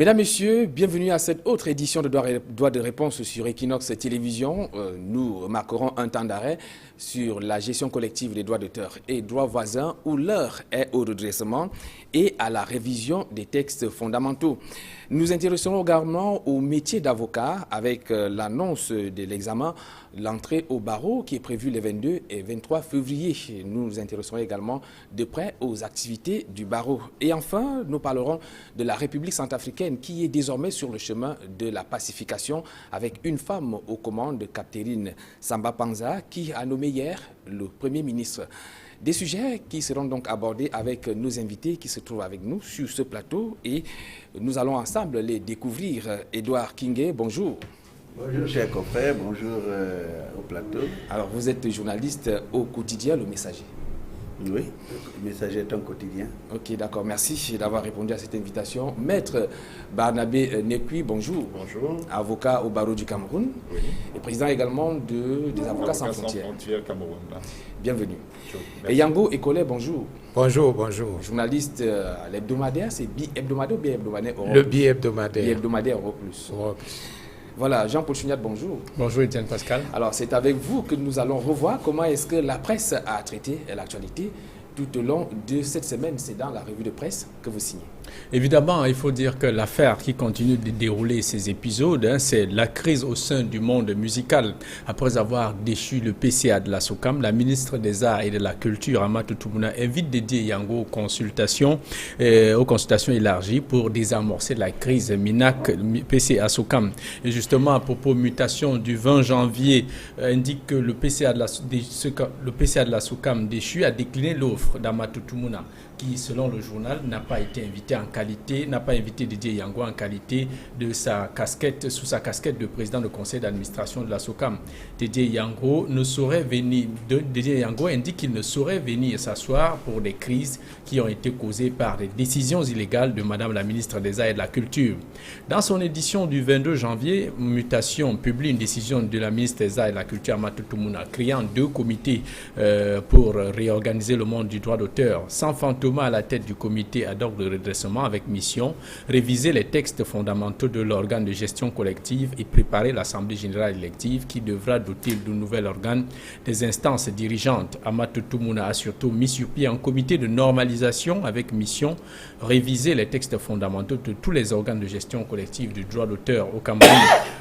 Mesdames, Messieurs, bienvenue à cette autre édition de Droit de réponse sur Equinox Télévision. Nous marquerons un temps d'arrêt sur la gestion collective des droits d'auteur et droits voisins où l'heure est au redressement et à la révision des textes fondamentaux. Nous intéresserons également au métier d'avocat avec l'annonce de l'examen, l'entrée au barreau qui est prévue les 22 et 23 février. Nous nous intéresserons également de près aux activités du barreau. Et enfin, nous parlerons de la République centrafricaine qui est désormais sur le chemin de la pacification avec une femme aux commandes, Catherine Samba-Panza, qui a nommé hier le Premier ministre. Des sujets qui seront donc abordés avec nos invités qui se trouvent avec nous sur ce plateau et nous allons ensemble les découvrir. Edouard Kingé, bonjour. Bonjour chers confrères, bonjour au plateau. Alors vous êtes journaliste au quotidien Le Messager. Oui, Le Messager est un quotidien. Ok, d'accord, merci d'avoir répondu à cette invitation. Maître Barnabé Nekui, bonjour. Bonjour. Avocat au barreau du Cameroun. Oui. Et président également des Avocats sans frontières. Cameroun. Là. Bienvenue. Bonjour. Et Yango Ekole, bonjour. Bonjour, bonjour. Journaliste à l'hebdomadaire, c'est bi-hebdomadaire ou bi-hebdomadaire Europe? Le bi-hebdomadaire. Bi-hebdomadaire Europe Plus. Europe. Voilà, Jean-Paul Chuniat, bonjour. Bonjour Étienne Pascal. Alors, c'est avec vous que nous allons revoir comment est-ce que la presse a traité l'actualité tout au long de cette semaine. C'est dans la revue de presse que vous signez. Évidemment, il faut dire que l'affaire qui continue de dérouler ces épisodes, c'est la crise au sein du monde musical. Après avoir déchu le PCA de la SOCAM, la ministre des Arts et de la Culture, Amatou Toumouna, invite Dédé Yango aux consultations élargies pour désamorcer la crise MINAC-PCA-SOCAM. Et justement, à propos mutation du 20 janvier, indique que le PCA de la SOCAM déchu a décliné l'offre d'Amatou Toumouna, qui, selon le journal, n'a pas été invité en qualité, n'a pas invité Dédé Yango en qualité de sa casquette, sous sa casquette de président du conseil d'administration de la SOCAM. Dédé Yango indique qu'il ne saurait venir s'asseoir pour des crises qui ont été causées par des décisions illégales de Madame la ministre des Arts et de la Culture. Dans son édition du 22 janvier, Mutation publie une décision de la ministre des Arts et de la Culture, Amatou Toumouna, créant 2 comités pour réorganiser le monde du droit d'auteur, sans fantôme à la tête du comité ad hoc de redressement avec mission, réviser les textes fondamentaux de l'organe de gestion collective et préparer l'Assemblée générale élective qui devra doter du nouvel organe des instances dirigeantes. Amatou Toumouna a surtout mis sur pied un comité de normalisation avec mission, réviser les textes fondamentaux de tous les organes de gestion collective du droit d'auteur au Cameroun.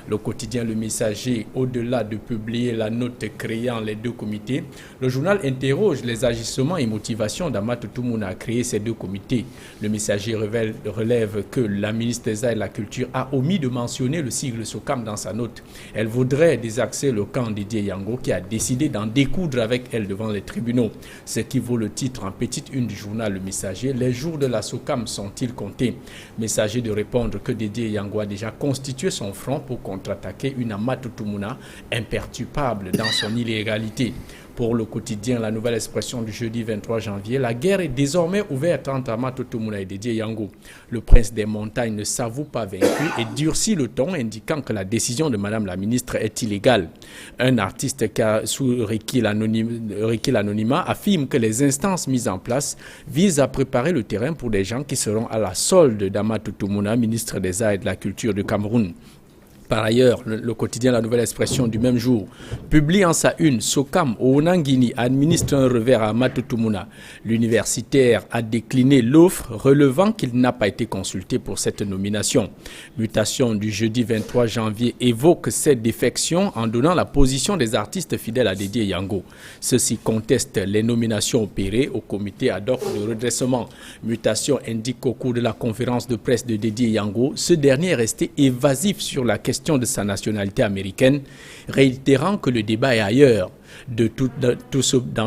Le quotidien Le Messager, au-delà de publier la note créant les 2 comités, le journal interroge les agissements et motivations d'Amatou Toumouna à créer ces 2 comités. Le Messager relève que la ministre des Arts et de la Culture a omis de mentionner le sigle SOCAM dans sa note. Elle voudrait désaxer le camp Dédé Yango qui a décidé d'en découdre avec elle devant les tribunaux. Ce qui vaut le titre en petite une du journal Le Messager. Les jours de la SOCAM sont-ils comptés? Messager de répondre que Dédé Yango a déjà constitué son front pour contre-attaquer une Amatou Toumouna imperturbable dans son illégalité. Pour le quotidien La Nouvelle Expression du jeudi 23 janvier, la guerre est désormais ouverte entre Amatou Toumouna et Dédé Yango. Le prince des montagnes ne s'avoue pas vaincu et durcit le ton, indiquant que la décision de Madame la ministre est illégale. Un artiste qui a requis l'anonymat affirme que les instances mises en place visent à préparer le terrain pour des gens qui seront à la solde d'Amatou Toumouna, ministre des Arts et de la Culture du Cameroun. Par ailleurs, le quotidien La Nouvelle Expression du même jour publie en sa une SOCAM au Nangini administre un revers à Amatou Toumouna. L'universitaire a décliné l'offre, relevant qu'il n'a pas été consulté pour cette nomination. Mutation du jeudi 23 janvier évoque cette défection en donnant la position des artistes fidèles à Dédé Yango. Ceux-ci contestent les nominations opérées au comité ad hoc de redressement. Mutation indique qu'au cours de la conférence de presse de Dédé Yango, ce dernier est resté évasif sur la question de sa nationalité américaine, réitérant que le débat est ailleurs. Dans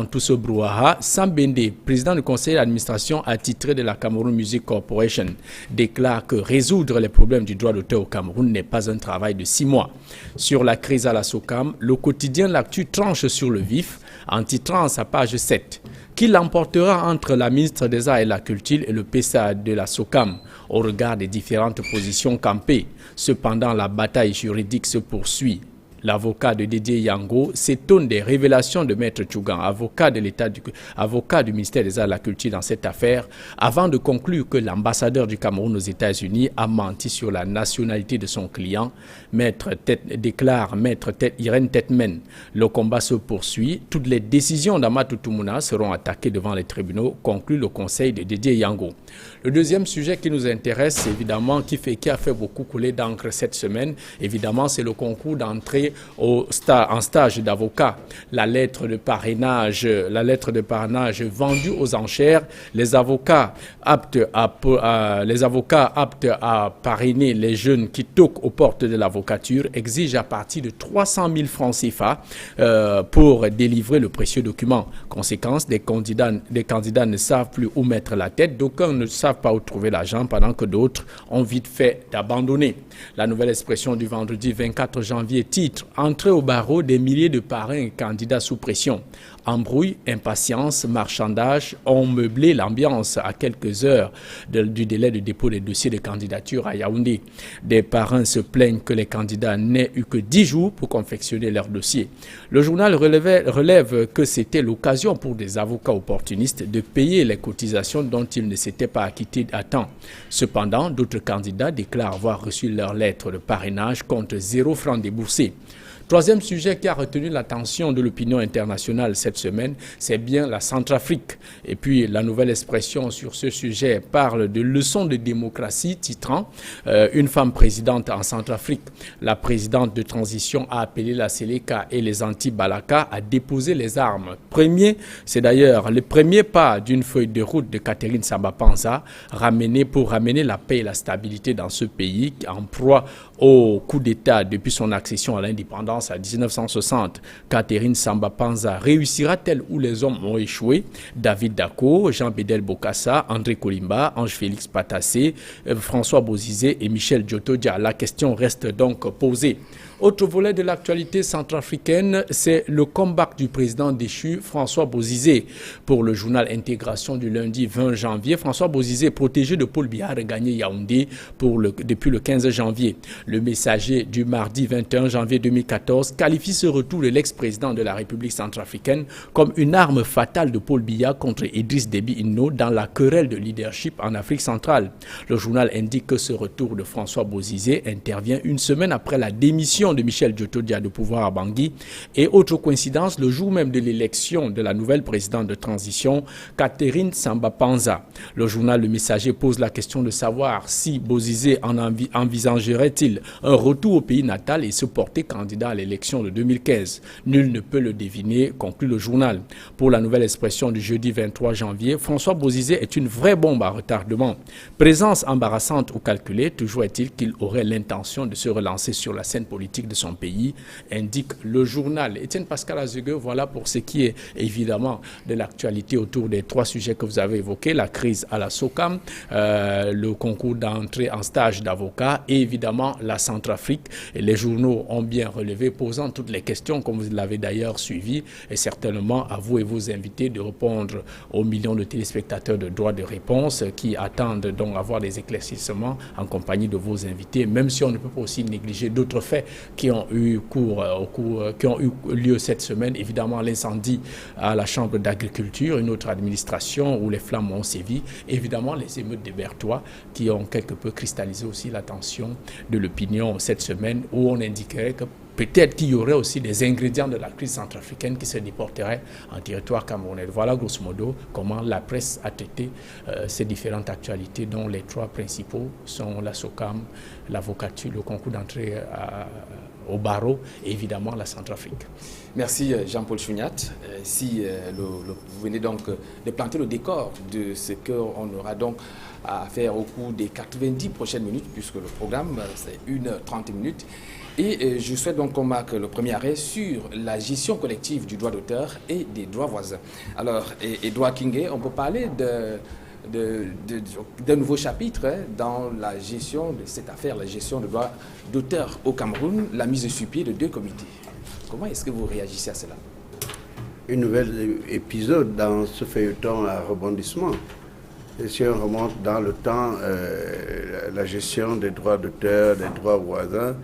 tout ce brouhaha, Sam Bende, président du conseil d'administration attitré de la Cameroun Music Corporation, déclare que résoudre les problèmes du droit d'auteur au Cameroun n'est pas un travail de 6 mois. Sur la crise à la SOCAM, le quotidien L'Actu tranche sur le vif en titrant à sa page 7 qui l'emportera entre la ministre des Arts et de la Culture et le PCA de la SOCAM au regard des différentes positions campées. Cependant, la bataille juridique se poursuit. l'avocat de Didier Yango, s'étonne des révélations de Maître Tchougan, avocat du ministère des Arts et de la Culture dans cette affaire, avant de conclure que l'ambassadeur du Cameroun aux États-Unis a menti sur la nationalité de son client. Déclare Maître Irène Tetmen. Le combat se poursuit. Toutes les décisions d'Amatou Toumouna seront attaquées devant les tribunaux, conclut le conseil de Didier Yango. Le deuxième sujet qui nous intéresse, évidemment, qui a fait beaucoup couler d'encre cette semaine, évidemment, c'est le concours d'entrée en stage d'avocat. La lettre de parrainage vendue aux enchères. Les avocats aptes à parrainer les jeunes qui toquent aux portes de l'avocature exigent à partir de 300 000 francs CFA pour délivrer le précieux document. Conséquence, des candidats ne savent plus où mettre la tête. D'aucuns ne savent pas où trouver l'argent pendant que d'autres ont vite fait d'abandonner. La nouvelle expression du vendredi 24 janvier titre « Entrée au barreau des milliers de parrains et candidats sous pression ». Embrouille, impatience, marchandage ont meublé l'ambiance à quelques heures du délai de dépôt des dossiers de candidature à Yaoundé. Des parrains se plaignent que les candidats n'aient eu que 10 jours pour confectionner leur dossier. Le journal relève que c'était l'occasion pour des avocats opportunistes de payer les cotisations dont ils ne s'étaient pas acquittés à temps. Cependant, d'autres candidats déclarent avoir reçu leur lettre de parrainage contre 0 francs déboursés. Troisième sujet qui a retenu l'attention de l'opinion internationale cette semaine, c'est bien la Centrafrique. Et puis la nouvelle expression sur ce sujet parle de leçon de démocratie, titrant une femme présidente en Centrafrique. La présidente de transition a appelé la Séléka et les anti-Balaka à déposer les armes. C'est d'ailleurs le premier pas d'une feuille de route de Catherine Samba-Panza pour ramener la paix et la stabilité dans ce pays en proie au coup d'État depuis son accession à l'indépendance en 1960. Catherine Samba-Panza réussira-t-elle où les hommes ont échoué? David Dako, Jean-Bédel Bokassa, André Kolimba, Ange-Félix Patassé, François Bozizé et Michel Djotodia. La question reste donc posée. Autre volet de l'actualité centrafricaine, c'est le comeback du président déchu François Bozizé. Pour le journal Intégration du lundi 20 janvier, François Bozizé, protégé de Paul Biya, a regagné Yaoundé depuis le 15 janvier. Le Messager du mardi 21 janvier 2014 qualifie ce retour de l'ex-président de la République centrafricaine comme une arme fatale de Paul Biya contre Idriss Déby Itno dans la querelle de leadership en Afrique centrale. Le journal indique que ce retour de François Bozizé intervient une semaine après la démission de Michel Djotodia de pouvoir à Bangui. Et autre coïncidence, le jour même de l'élection de la nouvelle présidente de transition, Catherine Samba-Panza. Le journal Le Messager pose la question de savoir si Bozizé envisagerait-il un retour au pays natal et se porter candidat à l'élection de 2015. Nul ne peut le deviner, conclut le journal. Pour la nouvelle expression du jeudi 23 janvier, François Bozizé est une vraie bombe à retardement. Présence embarrassante ou calculée, toujours est-il qu'il aurait l'intention de se relancer sur la scène politique de son pays, indique le journal. Étienne Pascal Azugue, voilà pour ce qui est évidemment de l'actualité autour des 3 sujets que vous avez évoqués, la crise à la SOCAM, le concours d'entrée en stage d'avocat et évidemment la Centrafrique. Et les journaux ont bien relevé, posant toutes les questions comme vous l'avez d'ailleurs suivi, et certainement à vous et vos invités de répondre aux millions de téléspectateurs de droits de réponse qui attendent donc avoir des éclaircissements en compagnie de vos invités, même si on ne peut pas aussi négliger d'autres faits qui ont eu lieu cette semaine. Évidemment, l'incendie à la Chambre d'agriculture, une autre administration où les flammes ont sévi. Évidemment, les émeutes de Berthois qui ont quelque peu cristallisé aussi l'attention de l'opinion cette semaine, où on indiquerait que peut-être qu'il y aurait aussi des ingrédients de la crise centrafricaine qui se déporteraient en territoire camerounais. Voilà grosso modo comment la presse a traité ces différentes actualités, dont les 3 principaux sont la SOCAM, l'avocature, le concours d'entrée au barreau et évidemment la Centrafrique. Merci Jean-Paul Chouniat. Vous venez donc de planter le décor de ce qu'on aura donc à faire au cours des 90 prochaines minutes, puisque le programme c'est 1h30 minutes. Et je souhaite donc qu'on marque le premier arrêt sur la gestion collective du droit d'auteur et des droits voisins. Alors, Edouard Kingé, on peut parler d'un nouveau chapitre dans la gestion de cette affaire, la gestion des droits d'auteur au Cameroun, la mise sur pied de 2 comités. Comment est-ce que vous réagissez à cela? Un nouvel épisode dans ce feuilleton à rebondissement. Et si on remonte dans le temps, la gestion des droits d'auteur, des droits voisins,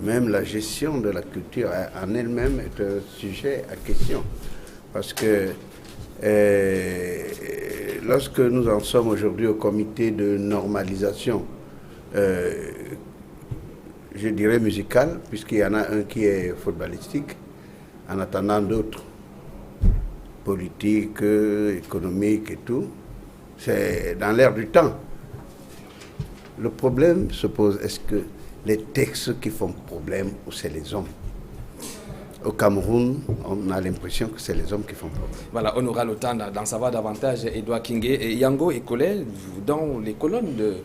même la gestion de la culture en elle-même est un sujet à question. Parce que lorsque nous en sommes aujourd'hui au comité de normalisation, je dirais musical, puisqu'il y en a un qui est footballistique, en attendant d'autres, politiques, économiques et tout, c'est dans l'air du temps. Le problème se pose, est-ce que les textes qui font problème ou c'est les hommes? Au Cameroun, on a l'impression que c'est les hommes qui font problème. Voilà, on aura le temps d'en savoir davantage. Edouard Kingé et Yango Ekole, dans les colonnes de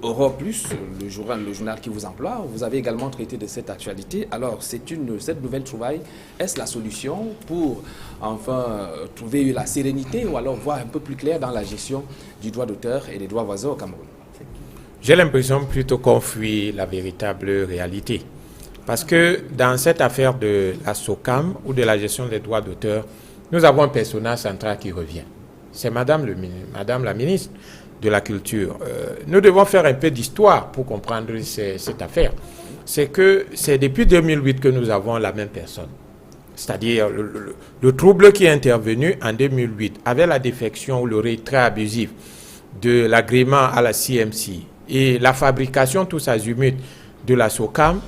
Europe Plus, le journal qui vous emploie, vous avez également traité de cette actualité. Alors, cette nouvelle trouvaille, est-ce la solution pour enfin trouver la sérénité ou alors voir un peu plus clair dans la gestion du droit d'auteur et des droits voisins au Cameroun? J'ai l'impression plutôt qu'on fuit la véritable réalité. Parce que dans cette affaire de la SOCAM ou de la gestion des droits d'auteur, nous avons un personnage central qui revient. C'est Madame la ministre de la Culture. Nous devons faire un peu d'histoire pour comprendre cette affaire. C'est que c'est depuis 2008 que nous avons la même personne. C'est-à-dire le trouble qui est intervenu en 2008 avec la défection ou le retrait abusif de l'agrément à la CMC et la fabrication tous azimuts de la SOCAM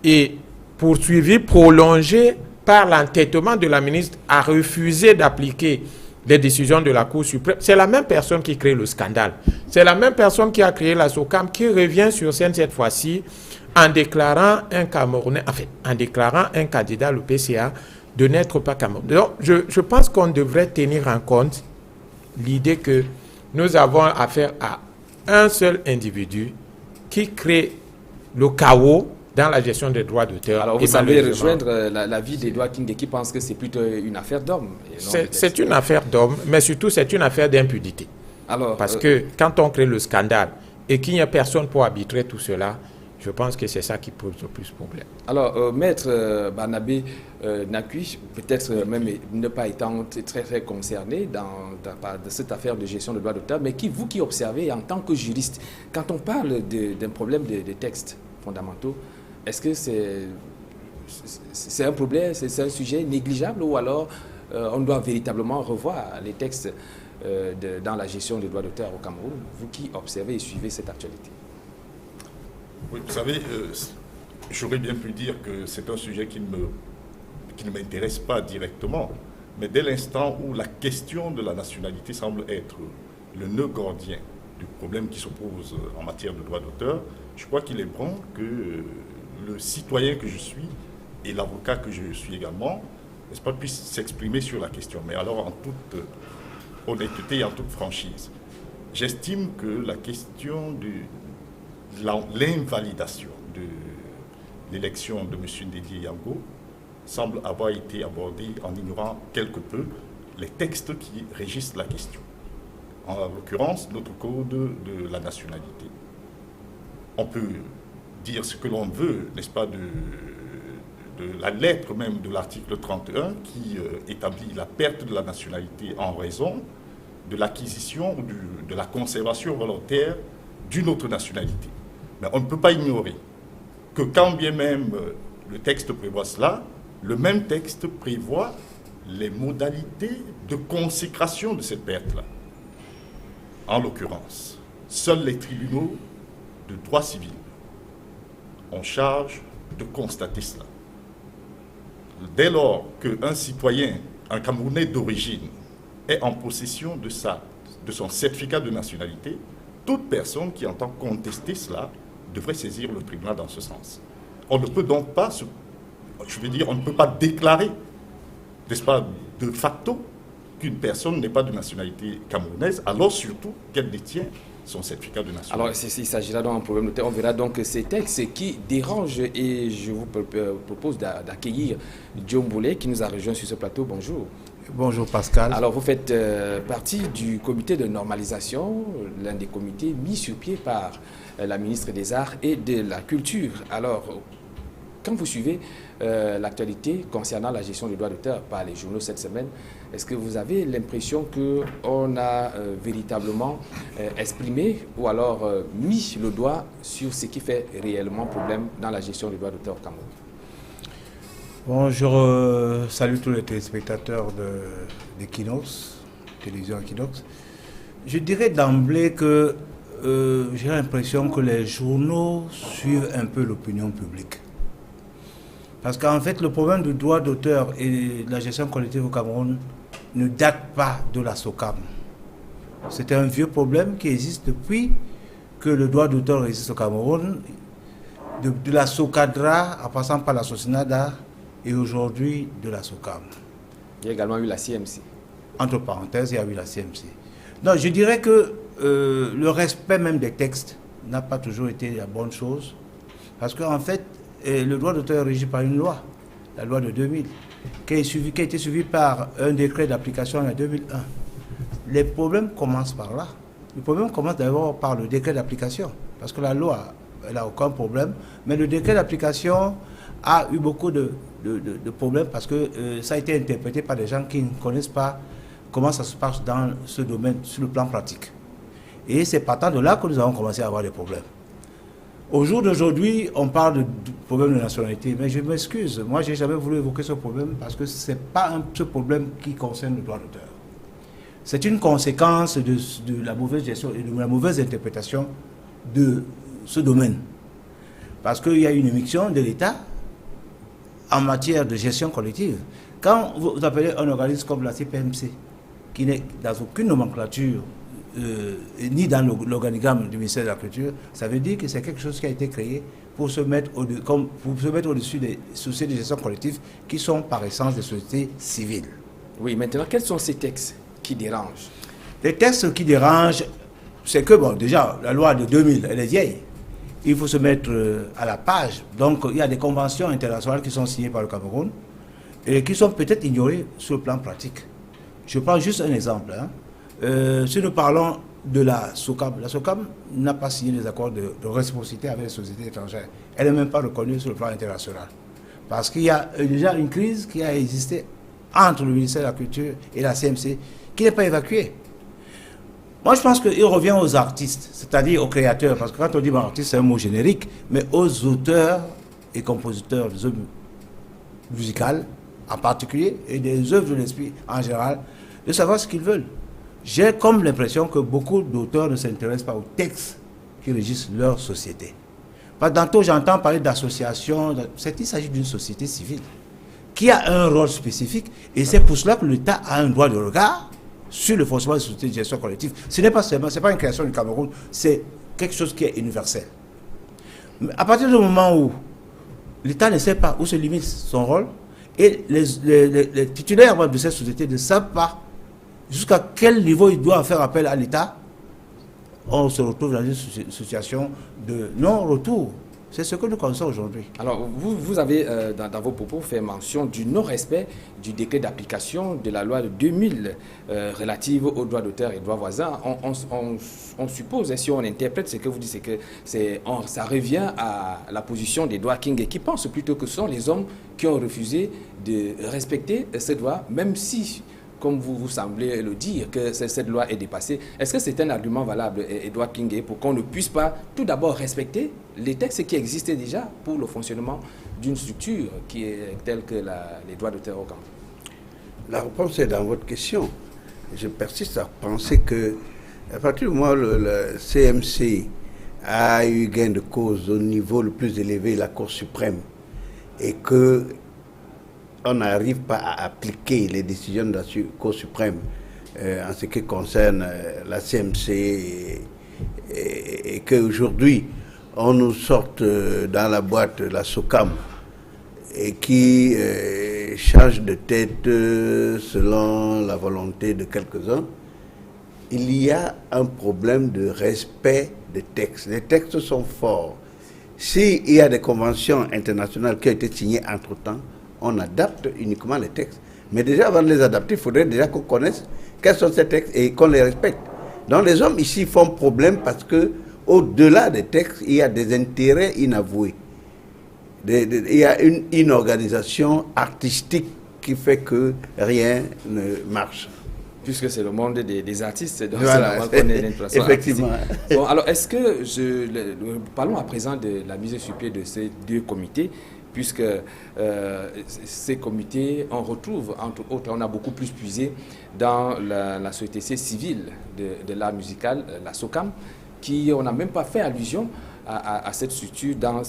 et poursuivi, prolongé par l'entêtement de la ministre à refuser d'appliquer les décisions de la Cour suprême. C'est la même personne qui crée le scandale. C'est la même personne qui a créé la SOCAM qui revient sur scène cette fois-ci en déclarant un Camerounais, en déclarant un candidat, le PCA, de n'être pas Camerounais. Donc, je pense qu'on devrait tenir en compte l'idée que nous avons affaire à un seul individu qui crée le chaos dans la gestion des droits d'auteur. Alors vous savez rejoindre l'avis d'Edouard Kingé qui pense que c'est plutôt une affaire d'homme. C'est une affaire d'homme, mais surtout c'est une affaire d'impudité. Parce que quand on crée le scandale et qu'il n'y a personne pour arbitrer tout cela, je pense que c'est ça qui pose le plus de problème. Alors, Maître Barnabé Nakui, peut-être même ne pas étant très concerné dans cette affaire de gestion de droits d'auteur, mais vous qui observez en tant que juriste, quand on parle d'un problème de textes fondamentaux, est-ce que c'est un problème, c'est un sujet négligeable ou alors on doit véritablement revoir les textes dans la gestion des droits d'auteur au Cameroun, vous qui observez et suivez cette actualité? Oui, vous savez, j'aurais bien pu dire que c'est un sujet qui ne m'intéresse pas directement, mais dès l'instant où la question de la nationalité semble être le nœud gordien du problème qui se pose en matière de droits d'auteur, je crois qu'il est bon que le citoyen que je suis et l'avocat que je suis également, n'est-ce pas, puissent s'exprimer sur la question. Mais alors en toute honnêteté et en toute franchise, j'estime que la question de l'invalidation de l'élection de M. Ndédié Yango semble avoir été abordée en ignorant quelque peu les textes qui régissent la question. En l'occurrence, notre code de la nationalité. On peut dire ce que l'on veut, n'est-ce pas, de la lettre même de l'article 31 qui établit la perte de la nationalité en raison de l'acquisition ou de la conservation volontaire d'une autre nationalité. Mais on ne peut pas ignorer que quand bien même le texte prévoit cela, le même texte prévoit les modalités de consécration de cette perte-là. En l'occurrence, seuls les tribunaux de droit civil ont charge de constater cela. Dès lors qu'un citoyen, un Camerounais d'origine, est en possession de son certificat de nationalité, toute personne qui entend contester cela devrait saisir le tribunal dans ce sens. On ne peut donc pas, on ne peut pas déclarer, n'est-ce pas, de facto, qu'une personne n'est pas de nationalité camerounaise, alors surtout qu'elle détient son certificat de nationalité. Alors, il s'agira donc d'un problème de terre. On verra donc ces textes qui dérangent et je vous propose d'accueillir John Boulet qui nous a rejoint sur ce plateau. Bonjour. Bonjour Pascal. Alors, vous faites partie du comité de normalisation, l'un des comités mis sur pied par la ministre des Arts et de la Culture. Alors, quand vous suivez l'actualité concernant la gestion des droits d'auteur par les journaux cette semaine, est-ce que vous avez l'impression qu'on a véritablement exprimé ou alors mis le doigt sur ce qui fait réellement problème dans la gestion des droits d'auteur au Cameroun? Bon, je salue tous les téléspectateurs d'Equinox, télévision Equinox. Je dirais d'emblée que j'ai l'impression que les journaux suivent un peu l'opinion publique. Parce qu'en fait, le problème du droit d'auteur et de la gestion collective au Cameroun ne date pas de la SOCAM. C'est un vieux problème qui existe depuis que le droit d'auteur existe au Cameroun, de la SOCADRA en passant par la SOCINADA et aujourd'hui de la SOCAM. Il y a également eu la CMC. Entre parenthèses, il y a eu la CMC. Donc je dirais que le respect même des textes n'a pas toujours été la bonne chose. Parce qu'en fait, le droit d'auteur est régi par une loi, la loi de 2000, qui a été suivie par un décret d'application en 2001. Les problèmes commencent par là. Le problème commence d'abord par le décret d'application. Parce que la loi, elle n'a aucun problème. Mais le décret d'application a eu beaucoup de problèmes parce que ça a été interprété par des gens qui ne connaissent pas comment ça se passe dans ce domaine, sur le plan pratique. Et c'est partant de là que nous avons commencé à avoir des problèmes. Au jour d'aujourd'hui, on parle du problème de nationalité, mais je m'excuse, moi je n'ai jamais voulu évoquer ce problème parce que ce n'est pas ce problème qui concerne le droit d'auteur. C'est une conséquence de la mauvaise gestion et de la mauvaise interprétation de ce domaine. Parce qu'il y a une émission de l'État en matière de gestion collective. Quand vous appelez un organisme comme la CPMC, qui n'est dans aucune nomenclature, ni dans l'organigramme du ministère de la Culture, ça veut dire que c'est quelque chose qui a été créé pour se mettre au-dessus des sociétés de gestion collective qui sont par essence des sociétés civiles. Oui, maintenant, quels sont ces textes qui dérangent? Les textes qui dérangent, c'est que, bon, déjà, la loi de 2000, elle est vieille. Il faut se mettre à la page. Donc, il y a des conventions internationales qui sont signées par le Cameroun et qui sont peut-être ignorées sur le plan pratique. Je prends juste un exemple. Si nous parlons de la SOCAM n'a pas signé des accords de réciprocité avec les sociétés étrangères. Elle n'est même pas reconnue sur le plan international. Parce qu'il y a déjà une crise qui a existé entre le ministère de la Culture et la CMC qui n'est pas évacuée. Moi, je pense qu'il revient aux artistes, c'est-à-dire aux créateurs, parce que quand on dit artiste, c'est un mot générique, mais aux auteurs et compositeurs des œuvres musicales en particulier et des œuvres de l'esprit en général, de savoir ce qu'ils veulent. J'ai comme l'impression que beaucoup d'auteurs ne s'intéressent pas aux textes qui régissent leur société. Tantôt, j'entends parler d'associations, il s'agit d'une société civile qui a un rôle spécifique et c'est pour cela que l'État a un droit de regard sur le fonctionnement des sociétés de gestion collective. Ce n'est pas seulement, c'est pas une création du Cameroun, c'est quelque chose qui est universel. Mais à partir du moment où l'État ne sait pas où se limite son rôle et les titulaires de cette société ne savent pas jusqu'à quel niveau il doit faire appel à l'État, on se retrouve dans une situation de non-retour. C'est ce que nous connaissons aujourd'hui. Alors, vous avez, dans vos propos, fait mention du non-respect du décret d'application de la loi de 2000 relative aux droits d'auteur et droits voisins. On suppose, et si on interprète ce que vous dites, c'est que ça revient à la position des droits King et qui pensent plutôt que ce sont les hommes qui ont refusé de respecter ces droits, même si, comme vous semblez le dire, que cette loi est dépassée. Est-ce que c'est un argument valable, Edouard King, pour qu'on ne puisse pas tout d'abord respecter les textes qui existaient déjà pour le fonctionnement d'une structure qui est telle que les droits d'auteur au Cameroun? La réponse est dans votre question. Je persiste à penser que, à partir du moment où le CMC a eu gain de cause au niveau le plus élevé, la Cour suprême, et que on n'arrive pas à appliquer les décisions de la Cour suprême en ce qui concerne la CMC et qu'aujourd'hui on nous sorte dans la boîte la SOCAM et qui change de tête selon la volonté de quelques-uns, il y a un problème de respect des textes. Les textes sont forts. S'il y a des conventions internationales qui ont été signées entre-temps, on adapte uniquement les textes. Mais déjà, avant de les adapter, il faudrait déjà qu'on connaisse quels sont ces textes et qu'on les respecte. Donc les hommes ici font problème parce que au-delà des textes, il y a des intérêts inavoués. il y a une inorganisation artistique qui fait que rien ne marche. Puisque c'est le monde des artistes, donc Voilà, c'est normal qu'on ait une façon effectivement. artistique. Bon, alors, est-ce que parlons à présent de la mise sur pied de ces deux comités, puisque ces comités, on retrouve, entre autres, on a beaucoup plus puisé dans la société civile de l'art musical, la SOCAM, qui, on n'a même pas fait allusion à cette structure dans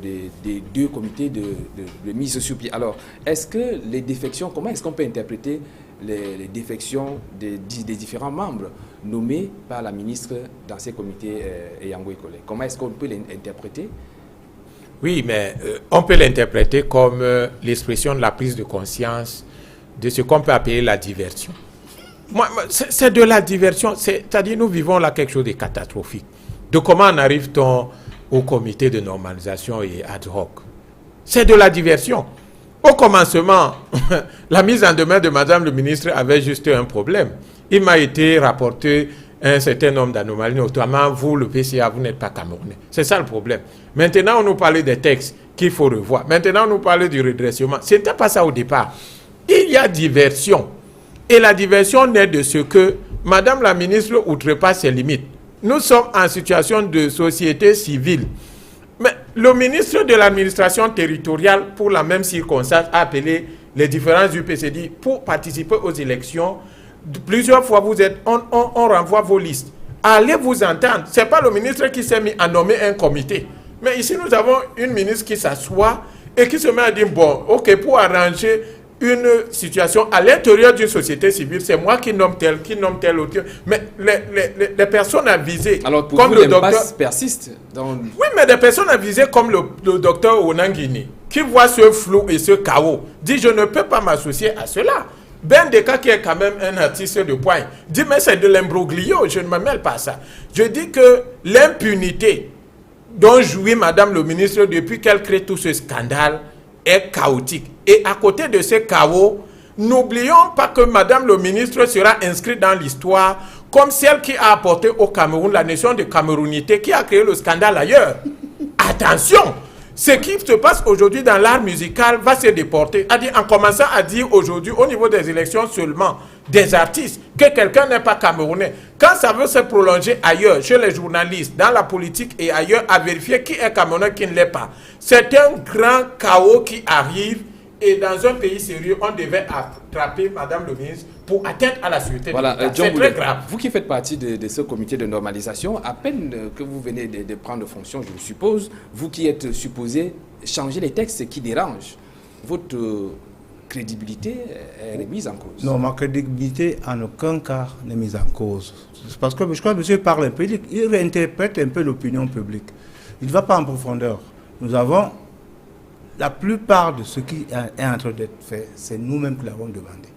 des deux comités de mise sur pied. Alors, est-ce que les défections, comment est-ce qu'on peut interpréter les défections des différents membres nommés par la ministre dans ces comités Yango Ekole? Comment est-ce qu'on peut l'interpréter? Oui, mais on peut l'interpréter comme l'expression de la prise de conscience de ce qu'on peut appeler la diversion. C'est de la diversion, c'est-à-dire nous vivons là quelque chose de catastrophique. De comment en arrive-t-on au comité de normalisation et ad hoc? C'est de la diversion. Au commencement, la mise en demeure de Madame le ministre avait juste un problème. Il m'a été rapporté un certain nombre d'anomalies, notamment vous, le PCA, vous n'êtes pas camerounais. C'est ça le problème. Maintenant, on nous parlait des textes qu'il faut revoir. Maintenant, on nous parlait du redressement. Ce n'était pas ça au départ. Il y a diversion. Et la diversion naît de ce que Madame la ministre outrepasse ses limites. Nous sommes en situation de société civile. Mais le ministre de l'administration territoriale, pour la même circonstance, a appelé les différents UPCD pour participer aux élections. Plusieurs fois, on renvoie vos listes. Allez vous entendre. Ce n'est pas le ministre qui s'est mis à nommer un comité. Mais ici, nous avons une ministre qui s'assoit et qui se met à dire, bon, ok, pour arranger une situation à l'intérieur d'une société civile, c'est moi qui nomme tel autre. Mais les personnes avisées, alors pour comme vous, le docteur persiste dans... Oui, mais des personnes avisées comme le docteur Onangini, qui voit ce flou et ce chaos, dit je ne peux pas m'associer à cela. Ben Deka, qui est quand même un artiste de poing, dit mais c'est de l'imbroglio, je ne me mêle pas à ça. Je dis que l'impunité dont jouit Madame le ministre depuis qu'elle crée tout ce scandale est chaotique. Et à côté de ce chaos, n'oublions pas que Madame le ministre sera inscrite dans l'histoire comme celle qui a apporté au Cameroun la notion de camerounité, qui a créé le scandale ailleurs. Attention, ce qui se passe aujourd'hui dans l'art musical va se déporter. En commençant à dire aujourd'hui, au niveau des élections seulement, des artistes, que quelqu'un n'est pas camerounais. Quand ça veut se prolonger ailleurs, chez les journalistes, dans la politique et ailleurs, à vérifier qui est camerounais, qui ne l'est pas. C'est un grand chaos qui arrive. Et dans un pays sérieux, on devait attraper Madame le ministre pour atteindre à la sûreté. Voilà, c'est très grave. Vous qui faites partie de ce comité de normalisation, à peine que vous venez de prendre fonction, je suppose, vous qui êtes supposé changer les textes qui dérangent, votre crédibilité est remise en cause. Non, ma crédibilité en aucun cas n'est mise en cause. Parce que je crois que monsieur parle un peu, il réinterprète un peu l'opinion publique. Il ne va pas en profondeur. Nous avons... La plupart de ce qui est en train d'être fait, c'est nous-mêmes qui l'avons demandé.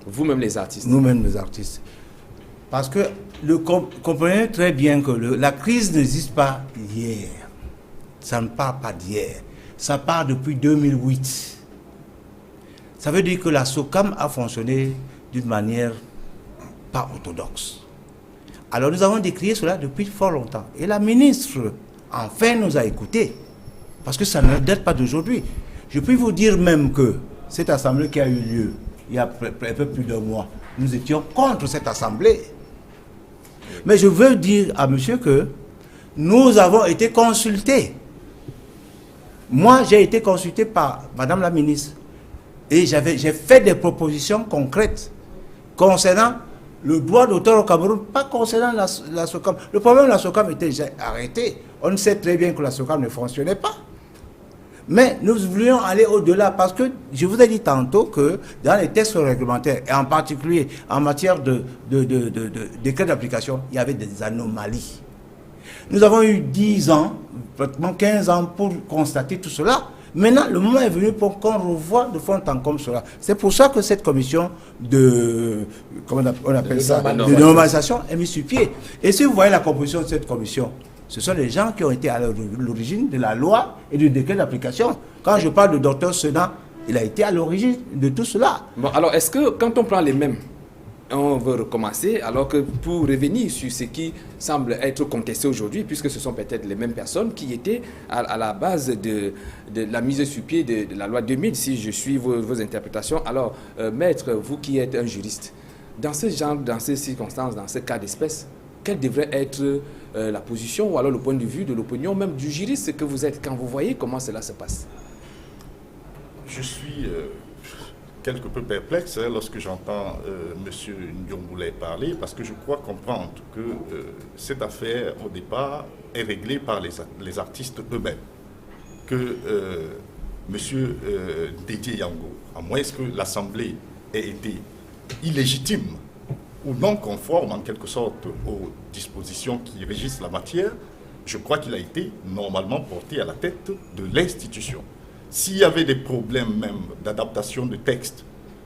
Vous-même les artistes? Nous-mêmes les artistes. Parce que comprenez très bien que la crise n'existe pas hier. Ça ne part pas d'hier. Ça part depuis 2008. Ça veut dire que la SOCAM a fonctionné d'une manière pas orthodoxe. Alors nous avons décrié cela depuis fort longtemps. Et la ministre, enfin, nous a écoutés. Parce que ça ne date pas d'aujourd'hui. Je peux vous dire même que cette assemblée qui a eu lieu il y a un peu plus d'un mois, nous étions contre cette assemblée. Mais je veux dire à monsieur que nous avons été consultés. Moi, j'ai été consulté par Madame la ministre. Et j'ai fait des propositions concrètes concernant le droit d'auteur au Cameroun, pas concernant la SOCAM. Le problème de la SOCAM était déjà arrêté. On sait très bien que la SOCAM ne fonctionnait pas. Mais nous voulions aller au-delà parce que je vous ai dit tantôt que dans les textes réglementaires, et en particulier en matière de décret d'application, il y avait des anomalies. Nous avons eu 10 ans, pratiquement 15 ans pour constater tout cela. Maintenant, le moment est venu pour qu'on revoie de fond en comble cela. C'est pour ça que cette commission comment on appelle ça, de normalisation est mise sur pied. Et si vous voyez la composition de cette commission, ce sont les gens qui ont été à l'origine de la loi et du décret d'application. Quand je parle de Dr Sedan, il a été à l'origine de tout cela. Bon, alors, est-ce que quand on prend les mêmes on veut recommencer, alors que pour revenir sur ce qui semble être contesté aujourd'hui, puisque ce sont peut-être les mêmes personnes qui étaient à la base de la mise sur pied de la loi 2000, si je suis vos interprétations. Alors, maître, vous qui êtes un juriste, dans ce genre, dans ces circonstances, dans ce cas d'espèce, quelle devrait être la position ou alors le point de vue de l'opinion même du juriste que vous êtes quand vous voyez comment cela se passe? Je suis quelque peu perplexe lorsque j'entends M. Ndiongoulé parler, parce que je crois comprendre que cette affaire, au départ, est réglée par les artistes eux-mêmes. Que M. Dédié Yango, à moins que l'Assemblée ait été illégitime ou non conforme en quelque sorte aux dispositions qui régissent la matière, je crois qu'il a été normalement porté à la tête de l'institution. S'il y avait des problèmes même d'adaptation de texte,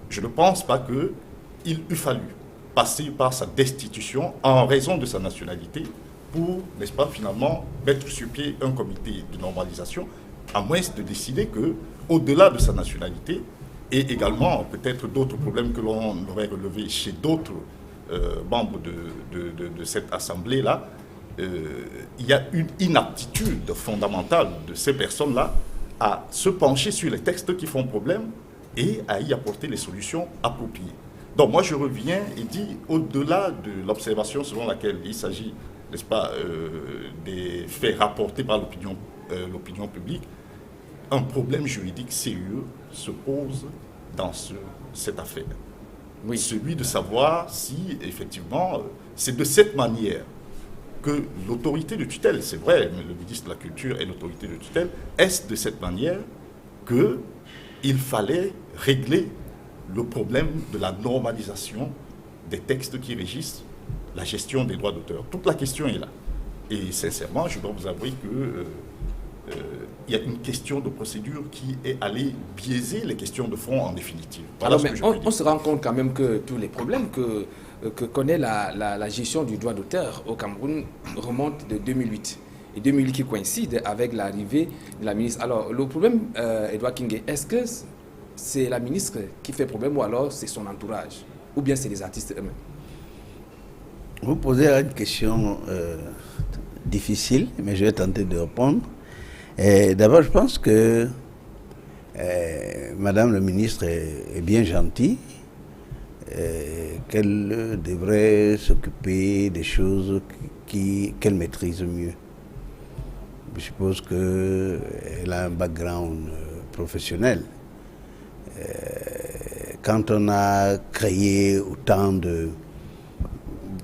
je ne pense pas qu'il eût fallu passer par sa destitution en raison de sa nationalité pour, n'est-ce pas, finalement, mettre sur pied un comité de normalisation, à moins de décider qu'au-delà de sa nationalité, et également peut-être d'autres problèmes que l'on aurait relevés chez d'autres membres de cette assemblée-là, il y a une inaptitude fondamentale de ces personnes-là à se pencher sur les textes qui font problème et à y apporter les solutions appropriées. Donc moi je reviens et dis, au-delà de l'observation selon laquelle il s'agit, n'est-ce pas, des faits rapportés par l'opinion publique, un problème juridique sérieux se pose dans cette affaire. Oui. Celui de savoir si effectivement c'est de cette manière que l'autorité de tutelle, c'est vrai, mais le ministre de la Culture est l'autorité de tutelle, est-ce de cette manière qu'il fallait régler le problème de la normalisation des textes qui régissent la gestion des droits d'auteur. Toute la question est là. Et sincèrement, je dois vous avouer que il y a une question de procédure qui est allée biaiser les questions de fond en définitive. Voilà. Alors, mais on se rend compte quand même que tous les problèmes que connaît la gestion du droit d'auteur au Cameroun remonte de 2008. Et 2008 qui coïncide avec l'arrivée de la ministre. Alors, le problème, Edouard Kingé, est-ce que c'est la ministre qui fait problème ou alors c'est son entourage? Ou bien c'est les artistes eux-mêmes? Vous posez une question difficile, mais je vais tenter de répondre. D'abord, je pense que Madame le ministre est bien gentille, qu'elle devrait s'occuper des choses qu'elle maîtrise mieux. Je suppose qu'elle a un background professionnel. Quand on a créé autant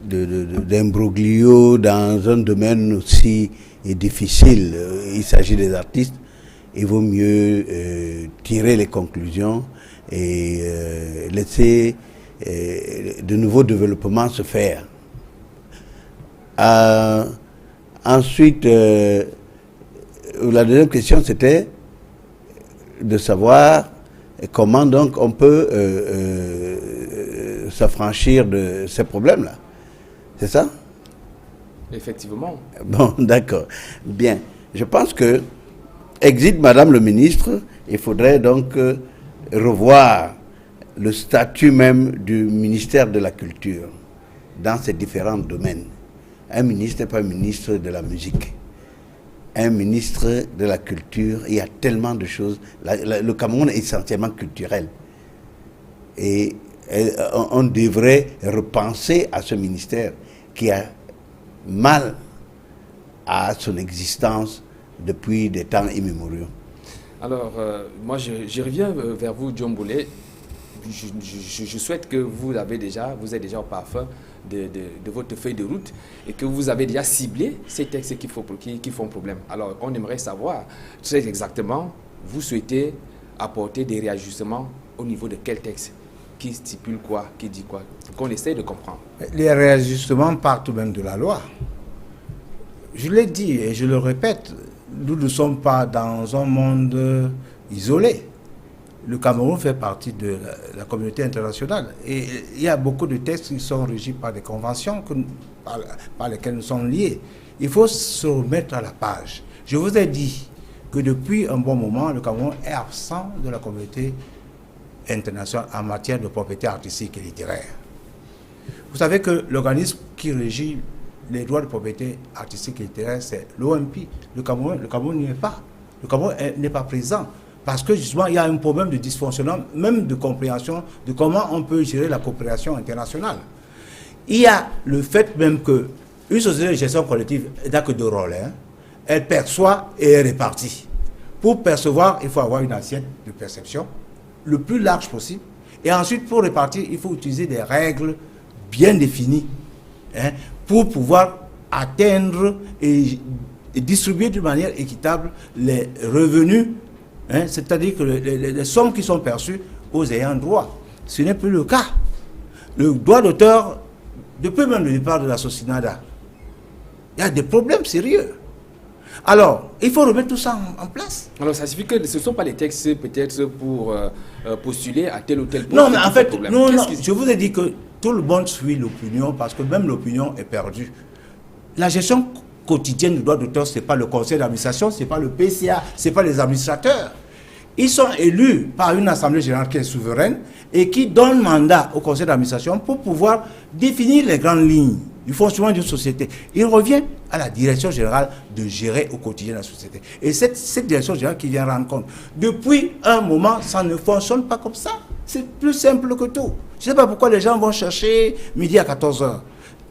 d'imbroglio dans un domaine aussi difficile, il s'agit des artistes, il vaut mieux tirer les conclusions et laisser de nouveaux développements se faire. Ensuite, la deuxième question, c'était de savoir comment donc on peut s'affranchir de ces problèmes-là. C'est ça? Effectivement. Bon, d'accord. Bien. Je pense que, exit Madame le ministre, il faudrait donc revoir le statut même du ministère de la Culture dans ses différents domaines. Un ministre n'est pas un ministre de la musique. Un ministre de la Culture, il y a tellement de choses. Le Cameroun est essentiellement culturel. Et on devrait repenser à ce ministère qui a mal à son existence depuis des temps immémoriaux. Alors, moi, je reviens vers vous, Ndiongoulé. Je souhaite que vous êtes déjà au parfum de votre feuille de route et que vous avez déjà ciblé ces textes qui font problème. Alors, on aimerait savoir très exactement, vous souhaitez apporter des réajustements au niveau de quel texte? Qui stipule quoi? Qui dit quoi? Qu'on essaie de comprendre. Les réajustements partent tout de même de la loi. Je l'ai dit et je le répète, nous ne sommes pas dans un monde isolé. Le Cameroun fait partie de la communauté internationale. Et il y a beaucoup de textes qui sont régis par des conventions par lesquelles nous sommes liés. Il faut se remettre à la page. Je vous ai dit que depuis un bon moment, le Cameroun est absent de la communauté internationale en matière de propriété artistique et littéraire. Vous savez que l'organisme qui régit les droits de propriété artistique et littéraire, c'est l'OMP. Le Cameroun n'y est pas. Le Cameroun n'est pas présent. Parce que justement, il y a un problème de dysfonctionnement, même de compréhension de comment on peut gérer la coopération internationale. Il y a le fait même qu'une société de gestion collective n'a que deux rôles. Hein. Elle perçoit et elle répartit. Pour percevoir, il faut avoir une assiette de perception le plus large possible. Et ensuite, pour répartir, il faut utiliser des règles bien définies hein, pour pouvoir atteindre et distribuer d'une manière équitable les revenus, hein, c'est-à-dire que les sommes qui sont perçues aux ayants droit. Ce n'est plus le cas. Le droit d'auteur, depuis même le départ de la Socinada, il y a des problèmes sérieux. Alors, il faut remettre tout ça en place. Alors, ça signifie que ce ne sont pas les textes peut-être pour postuler à tel ou tel poste. Non, mais en fait, non, je vous ai dit que tout le monde suit l'opinion parce que même l'opinion est perdue. La gestion quotidienne du droit d'auteur, ce n'est pas le conseil d'administration, ce n'est pas le PCA, ce n'est pas les administrateurs. Ils sont élus par une assemblée générale qui est souveraine et qui donne mandat au conseil d'administration pour pouvoir définir les grandes lignes du fonctionnement d'une société. Il revient à la direction générale de gérer au quotidien la société. Et cette direction générale qui vient rendre compte. Depuis un moment, ça ne fonctionne pas comme ça. C'est plus simple que tout. Je ne sais pas pourquoi les gens vont chercher midi à 14h.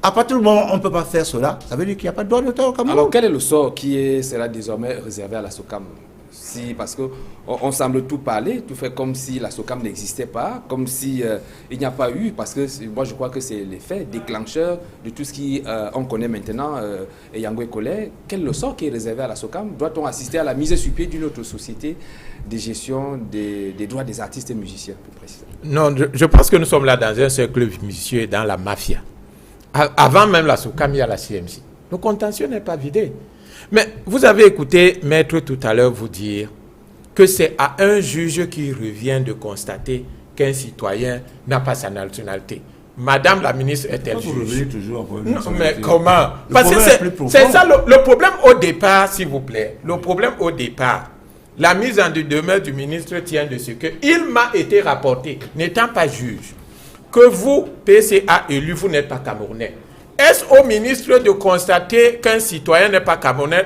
À partir du moment où on ne peut pas faire cela, ça veut dire qu'il n'y a pas de droit d'auteur au Cameroun. Alors, quel est le sort qui sera désormais réservé à la SOCAM? Parce qu'on semble tout parler, tout fait comme si la SOCAM n'existait pas, comme si il n'y a pas eu, parce que moi je crois que c'est l'effet déclencheur de tout ce qu'on connaît maintenant, Yango Ekole. Quel est le sort qui est réservé à la SOCAM? Doit-on assister à la mise sur pied d'une autre société de gestion des droits des artistes et musiciens, plus précisément? Non, je pense que nous sommes là dans un cercle vicieux, dans la mafia. Avant même la SOCAM, il y a la CMC. Le contentieux n'est pas vidé. Mais vous avez écouté Maître tout à l'heure vous dire que c'est à un juge qui revient de constater qu'un citoyen n'a pas sa nationalité. Madame la ministre est-elle juge? Non, mais comment? Parce que c'est ça le problème au départ, s'il vous plaît. Le problème au départ, la mise en demeure du ministre tient de ce qu'il m'a été rapporté, n'étant pas juge, que vous, PCA élu, vous n'êtes pas camerounais. Est-ce au ministre de constater qu'un citoyen n'est pas camerounais?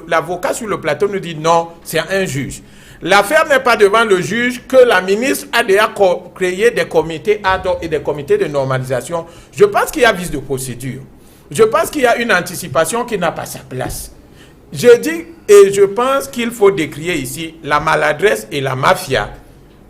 L'avocat sur le plateau nous dit non, c'est un juge. L'affaire n'est pas devant le juge que la ministre a déjà créé des comités ad hoc et des comités de normalisation. Je pense qu'il y a vice de procédure. Je pense qu'il y a une anticipation qui n'a pas sa place. Je dis et je pense qu'il faut décrier ici la maladresse et la mafia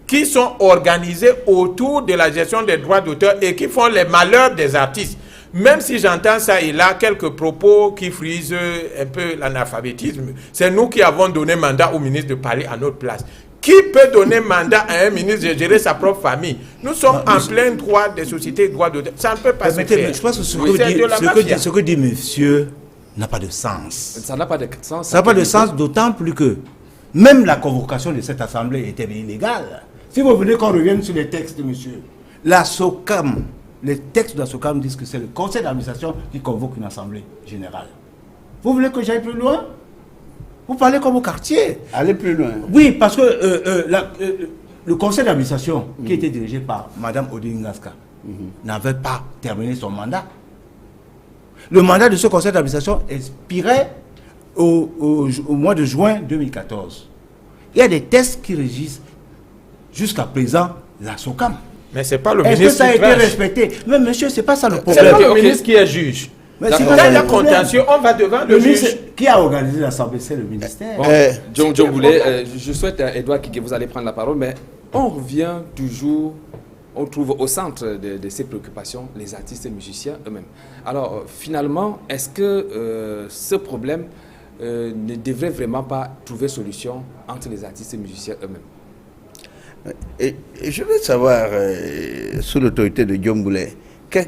qui sont organisées autour de la gestion des droits d'auteur et qui font les malheurs des artistes. Même si j'entends ça et là, quelques propos qui frisent un peu l'analphabétisme, c'est nous qui avons donné mandat au ministre de parler à notre place. Qui peut donner mandat à un ministre de gérer sa propre famille? Nous sommes en plein droit des sociétés de droits d'auteur. Ça ne peut pas se faire. Je pense que ce que dit monsieur n'a pas de sens. Ça n'a pas de sens. Ça n'a pas de sens, d'autant plus que même la convocation de cette assemblée était illégale. Si vous voulez qu'on revienne sur les textes de monsieur, la SOCAM, les textes de la SOCAM disent que c'est le conseil d'administration qui convoque une assemblée générale. Vous voulez que j'aille plus loin? Vous parlez comme au quartier. Allez plus loin. Oui, parce que le conseil d'administration qui était dirigé par Mme Odingaska n'avait pas terminé son mandat. Le mandat de ce conseil d'administration expirait au mois de juin 2014. Il y a des textes qui régissent jusqu'à présent la SOCAM. Mais c'est pas le ministre. Est-ce que ça a été respecté? Mais monsieur, c'est pas ça le problème. C'est pas le ministre qui est juge. Mais quand il y a contentieux, on va devant le juge. Qui a organisé l'Assemblée? C'est le ministère. John Boulet, je souhaite, Edouard Kike, vous allez prendre la parole, mais on revient toujours, on trouve au centre de ces préoccupations les artistes et musiciens eux-mêmes. Alors, finalement, est-ce que ce problème ne devrait vraiment pas trouver solution entre les artistes et musiciens eux-mêmes? Et je veux savoir, sous l'autorité de John Boulet,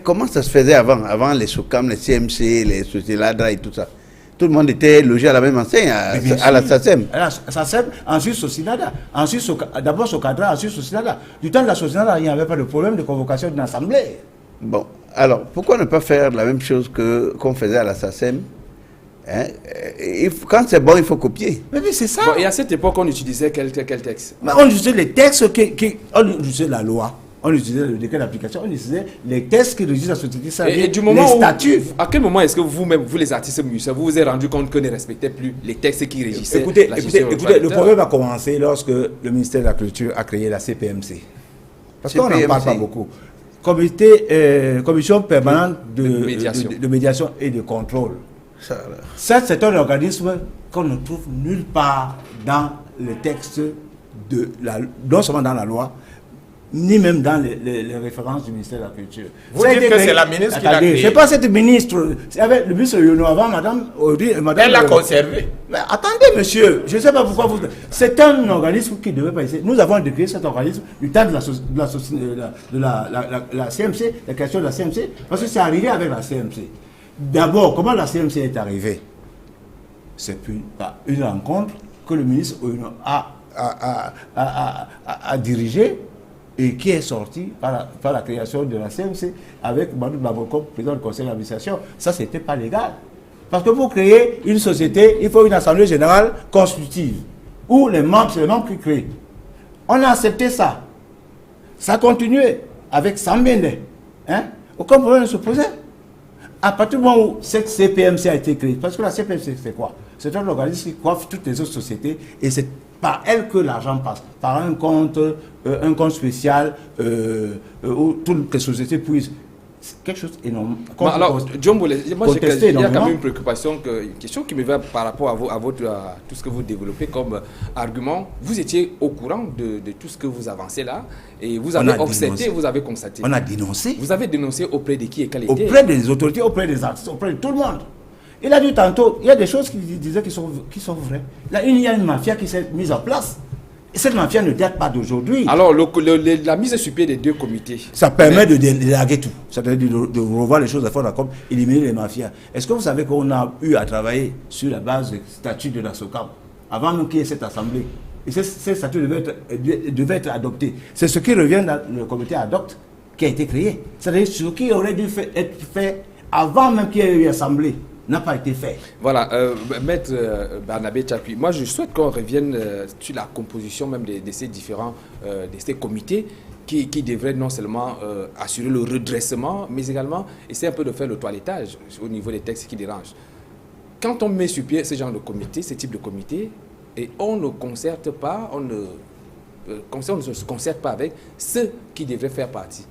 comment ça se faisait avant les SOCAM, les CMC, les sociétés LADRA et tout ça? Tout le monde était logé à la même enseigne, à la SACEM. À la SACEM, ensuite Socinada. Ensuite, d'abord Socadra, ensuite Socinada. Du temps de la Socinada, il n'y avait pas de problème de convocation d'une assemblée. Bon, alors, pourquoi ne pas faire la même chose qu'on faisait à la SACEM? Hein? Quand c'est bon, il faut copier. Mais c'est ça. Bon, et à cette époque, on utilisait quel texte? On utilisait les textes, on utilisait la loi. on utilisait le décret d'application, on utilisait les textes qui régissent la société, ça Et du moment à quel moment est-ce que vous-même, vous les artistes musiciens, vous vous êtes rendu compte que ne respectez plus les textes qui régissaient Écoutez, la gestion le problème a commencé lorsque le ministère de la Culture a créé la CPMC. Parce qu'on n'en parle pas beaucoup. Commission permanente de médiation et de contrôle. Ça, c'est un organisme qu'on ne trouve nulle part dans les textes, non seulement dans la loi, ni même dans les références du ministère de la Culture. Vous dites que c'est la ministre qui l'a créé. C'est pas cette ministre. Avec le ministre Yono avant, madame. Elle l'a conservé. Mais attendez, monsieur, je ne sais pas pourquoi vous. C'est un organisme qui devait pas exister. Nous avons créé cet organisme du temps de la CMC, la création de la CMC, parce que c'est arrivé avec la CMC. D'abord, comment la CMC est arrivée? C'est une rencontre que le ministre a dirigée et qui est sorti par la création de la CMC avec Madou Baboko, président du conseil d'administration. Ça, ce n'était pas légal. Parce que pour créer une société, il faut une assemblée générale constitutive, où c'est les membres qui créent. On a accepté ça. Ça a continué avec Sambende. Aucun problème ne se posait. À partir du moment où cette CPMC a été créée, parce que la CPMC, c'est quoi? C'est un organisme qui coiffe toutes les autres sociétés et c'est par elle que l'argent passe, par un compte spécial où toutes les sociétés puissent. C'est quelque chose d'énorme. Alors, John Boulay, il y a quand même une préoccupation, une question qui me vient par rapport à tout ce que vous développez comme argument. Vous étiez au courant de tout ce que vous avancez là et vous avez observé, vous avez constaté. On a dénoncé. Vous avez dénoncé auprès de qui et quelle était? Auprès des autorités, auprès des artistes, auprès de tout le monde. Il a dit tantôt, il y a des choses qu'il disait qui sont vraies. Là, il y a une mafia qui s'est mise en place. Et cette mafia ne date pas d'aujourd'hui. Alors, la mise sur pied des deux comités. Ça permet de délaguer tout. Ça permet de revoir les choses à fond d'accord, éliminer les mafias. Est-ce que vous savez qu'on a eu à travailler sur la base des statuts de la SOCAM avant même qu'il y ait cette assemblée? Et ces statuts devaient être adoptés. C'est ce qui revient dans le comité ad hoc qui a été créé. C'est-à-dire ce qui aurait dû être fait avant même qu'il y ait eu assemblée n'a pas été fait. Voilà, Maître Barnabé Tchapui, moi je souhaite qu'on revienne sur la composition même de ces différents de ces comités qui devraient non seulement assurer le redressement, mais également essayer un peu de faire le toilettage au niveau des textes qui dérangent. Quand on met sur pied ce genre de comité, ce type de comité, et on ne concerte pas, on ne se concerte pas avec ceux qui devraient faire partie.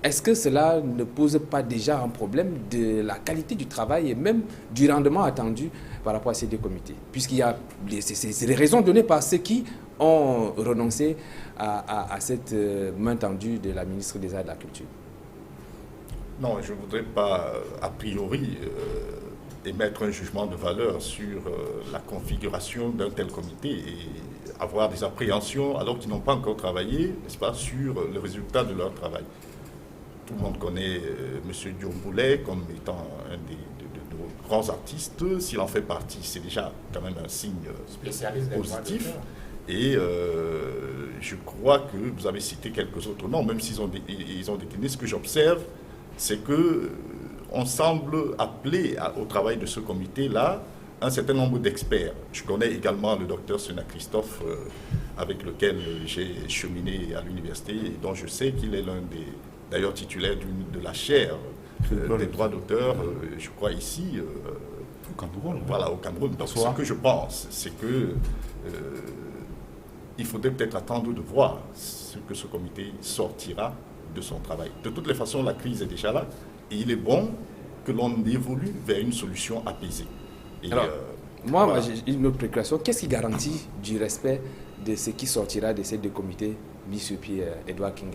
Est-ce que cela ne pose pas déjà un problème de la qualité du travail et même du rendement attendu par rapport à ces deux comités? Puisqu'il y a les raisons données par ceux qui ont renoncé à cette main tendue de la ministre des Arts et de la Culture. Non, je ne voudrais pas, a priori, émettre un jugement de valeur sur la configuration d'un tel comité et avoir des appréhensions alors qu'ils n'ont pas encore travaillé, n'est-ce pas, sur le résultat de leur travail. Tout le monde connaît M. John Boulay comme étant un de nos grands artistes. S'il en fait partie, c'est déjà quand même un signe positif. Et je crois que vous avez cité quelques autres noms, même s'ils ont décliné. Ce que j'observe, c'est qu'on semble appeler au travail de ce comité-là un certain nombre d'experts. Je connais également le docteur Sena Christophe, avec lequel j'ai cheminé à l'université, et dont je sais qu'il est l'un des d'ailleurs titulaire de la chaire des droits d'auteur, je crois ici, au Cameroun. Voilà, au Cameroun. Donc ce que je pense, c'est que il faudrait peut-être attendre de voir ce que ce comité sortira de son travail. De toutes les façons, la crise est déjà là, et il est bon que l'on évolue vers une solution apaisée. Et alors, moi, j'ai une autre préoccupation. Qu'est-ce qui garantit du respect de ce qui sortira de ces deux comités mis sur pied Edouard King?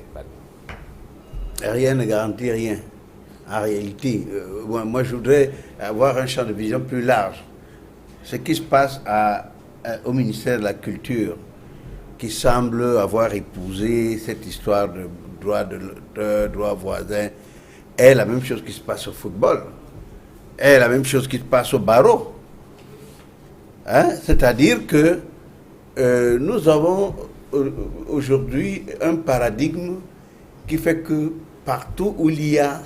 Rien ne garantit rien. En réalité, moi je voudrais avoir un champ de vision plus large. Ce qui se passe au ministère de la Culture, qui semble avoir épousé cette histoire de droit d'auteur, droit voisin, est la même chose qui se passe au football, est la même chose qui se passe au barreau. C'est-à-dire que nous avons aujourd'hui un paradigme qui fait que partout où il y a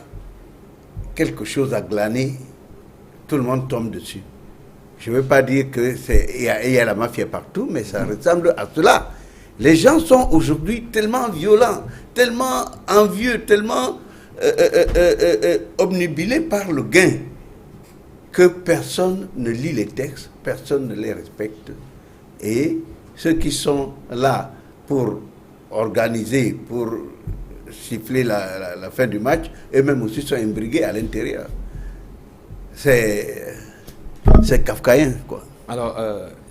quelque chose à glaner, tout le monde tombe dessus. Je ne veux pas dire qu'il y a la mafia partout, mais ça ressemble à cela. Les gens sont aujourd'hui tellement violents, tellement envieux, tellement obnubilés par le gain que personne ne lit les textes, personne ne les respecte. Et ceux qui sont là pour organiser, pour siffler la fin du match, eux-mêmes aussi sont imbriqués à l'intérieur. C'est kafkaïen, quoi. Alors,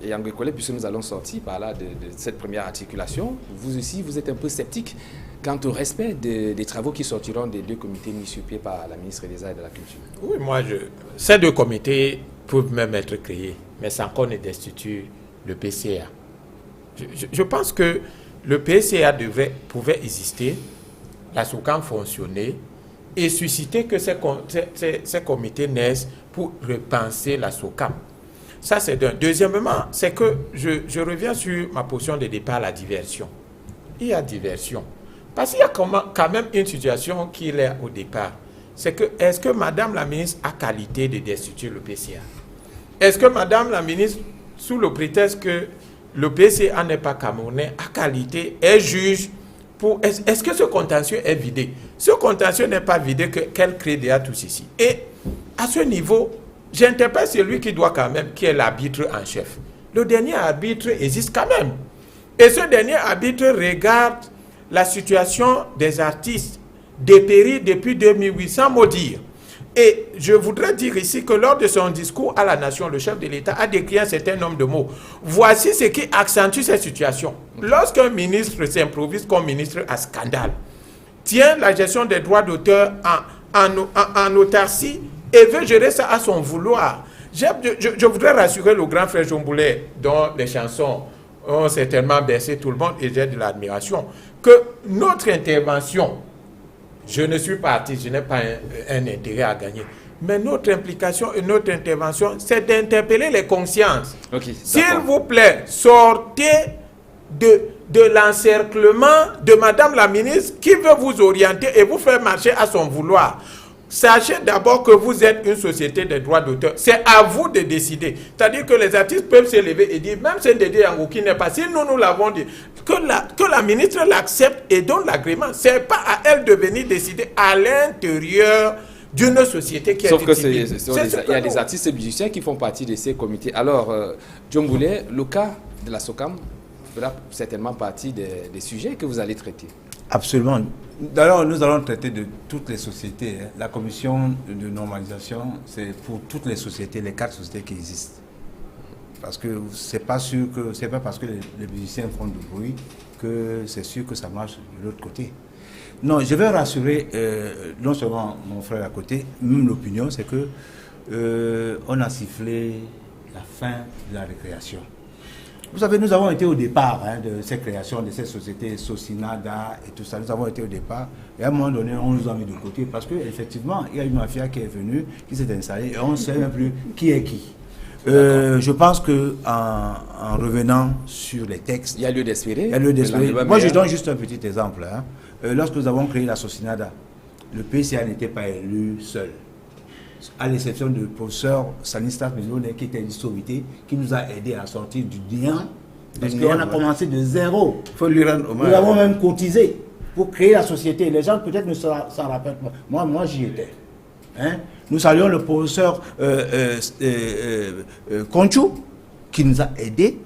Yango Kole, puisque nous allons sortir par là de cette première articulation, vous aussi, vous êtes un peu sceptique quant au respect des travaux qui sortiront des 2 comités mis sur pied par la ministre des Arts et de la Culture. Oui, ces 2 comités peuvent même être créés, mais sans qu'on ait destitué le PCA. Je pense que le PCA pouvait exister, la SOCAM fonctionner et susciter que ces comités naissent pour repenser la SOCAM. Ça, c'est d'un. Deuxièmement, c'est que je reviens sur ma position de départ, la diversion. Il y a diversion. Parce qu'il y a quand même une situation qui est au départ. C'est que, est-ce que Madame la ministre a qualité de destituer le PCA? Est-ce que Madame la ministre, sous le prétexte que le PCA n'est pas camerounais, a qualité, est juge pour... Est-ce que ce contentieux est vidé? Ce contentieux n'est pas vidé qu'elle crée déjà tout ceci. Et à ce niveau, j'interpelle celui qui doit quand même, qui est l'arbitre en chef. Le dernier arbitre existe quand même. Et ce dernier arbitre regarde la situation des artistes dépéris depuis 2008, sans mot dire. Et je voudrais dire ici que lors de son discours à la nation, le chef de l'État a décrit un certain nombre de mots. Voici ce qui accentue cette situation. Lorsqu'un ministre s'improvise comme ministre à scandale, tient la gestion des droits d'auteur en autarcie et veut gérer ça à son vouloir. Je voudrais rassurer le grand frère Djomboulet, dont les chansons ont certainement bercé tout le monde et j'ai de l'admiration, que notre intervention, je ne suis pas artiste, je n'ai pas un intérêt à gagner, mais notre implication et notre intervention, c'est d'interpeller les consciences. Okay, s'il vous plaît, sortez de l'encerclement de Madame la ministre qui veut vous orienter et vous faire marcher à son vouloir. Sachez d'abord que vous êtes une société de droits d'auteur. C'est à vous de décider. C'est-à-dire que les artistes peuvent se lever et dire, même si Ndédé Yango qui n'est pas, si nous l'avons dit, que la ministre l'accepte et donne l'agrément. Ce n'est pas à elle de venir décider à l'intérieur d'une société qui est... Sauf qu'il y a des artistes musiciens qui font partie de ces comités. Alors, Djomboulet, le cas de la SOCAM fera certainement partie des sujets que vous allez traiter. Absolument. D'ailleurs, nous allons traiter de toutes les sociétés. La commission de normalisation, c'est pour toutes les sociétés, les 4 sociétés qui existent. Parce que c'est pas parce que les musiciens font du bruit que c'est sûr que ça marche de l'autre côté. Non, je vais rassurer non seulement mon frère à côté, même l'opinion, c'est que on a sifflé la fin de la récréation. Vous savez, nous avons été au départ de ces créations, de ces sociétés, Sosinada et tout ça. Nous avons été au départ. Et à un moment donné, on nous a mis de côté parce qu'effectivement, il y a une mafia qui est venue, qui s'est installée et on ne sait même plus qui est qui. Je pense qu'en revenant sur les textes... Il y a lieu d'espérer. Il y a lieu d'espérer. Moi, je donne juste un petit exemple. Lorsque nous avons créé la Sosinada, le PCA n'était pas élu seul. À l'exception du professeur Stanislas Melone qui était l'historité, qui nous a aidé à sortir du néant. Parce qu'on a commencé de zéro. Il faut lui rendre hommage. Nous avons même cotisé pour créer la société. Les gens peut-être ne s'en rappellent pas. Moi j'y étais. Nous saluons le professeur Conchou qui nous a aidés.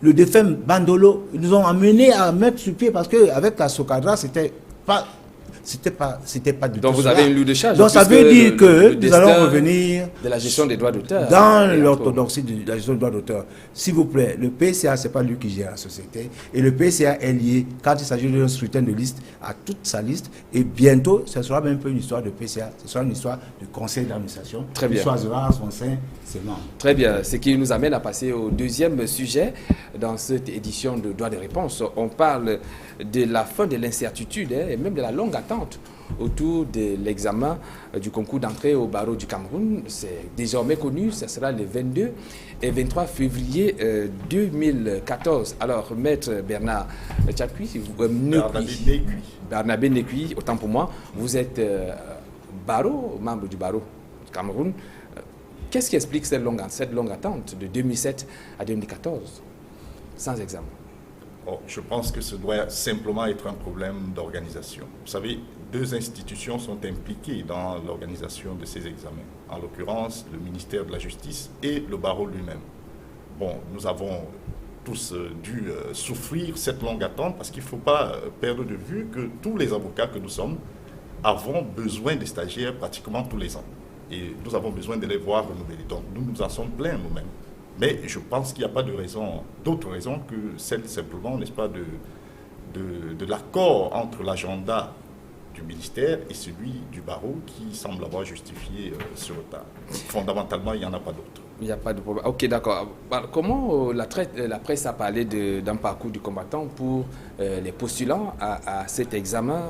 Le défunt Bandolo, ils nous ont amenés à mettre sur pied parce qu'avec la Socadra, c'était pas du tout. Donc vous avez une lourde charge. Donc ça veut dire que nous allons revenir de la gestion des droits d'auteur. Dans l'orthodoxie de la gestion des droits d'auteur. S'il vous plaît, le PCA, ce n'est pas lui qui gère la société. Et le PCA est lié, quand il s'agit d'un scrutin de liste, à toute sa liste. Et bientôt, ce sera même pas une histoire de PCA, ce sera une histoire de conseil d'administration. Très bien. Il choisira à son sein ses membres. Très bien. Ce qui nous amène à passer au deuxième sujet dans cette édition de Droits de réponse. On parle de la fin de l'incertitude et même de la longue attente autour de l'examen du concours d'entrée au barreau du Cameroun. C'est désormais connu, ce sera le 22 et 23 février 2014. Alors, maître Bernard Tchapui, Barnabé Nekui, autant pour moi, vous êtes membre du barreau du Cameroun. Qu'est-ce qui explique cette longue attente de 2007 à 2014 sans examen? Oh, je pense que ce doit simplement être un problème d'organisation. Vous savez, 2 institutions sont impliquées dans l'organisation de ces examens. En l'occurrence, le ministère de la Justice et le barreau lui-même. Bon, nous avons tous dû souffrir cette longue attente parce qu'il ne faut pas perdre de vue que tous les avocats que nous sommes avons besoin des stagiaires pratiquement tous les ans. Et nous avons besoin de les voir renouveler. Donc nous nous en sommes plaints nous-mêmes. Mais je pense qu'il n'y a pas de raison, d'autre raison que celle simplement, n'est-ce pas, de l'accord entre l'agenda du ministère et celui du barreau qui semble avoir justifié ce retard. Fondamentalement, il n'y en a pas d'autre. Il n'y a pas de problème. Ok, d'accord. Comment la presse a parlé d'un parcours du combattant pour les postulants à cet examen?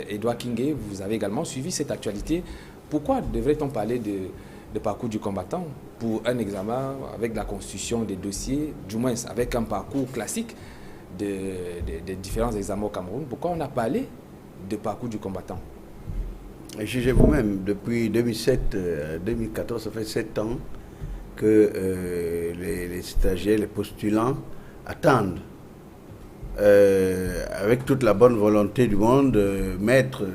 Edouard Kingé, vous avez également suivi cette actualité. Pourquoi devrait-on parler de parcours du combattant pour un examen avec la constitution des dossiers, du moins avec un parcours classique des différents examens au Cameroun? Pourquoi on a parlé de parcours du combattant? Jugez vous-même, depuis 2007-2014, ça fait 7 ans que les stagiaires, les postulants attendent avec toute la bonne volonté du monde. Maître,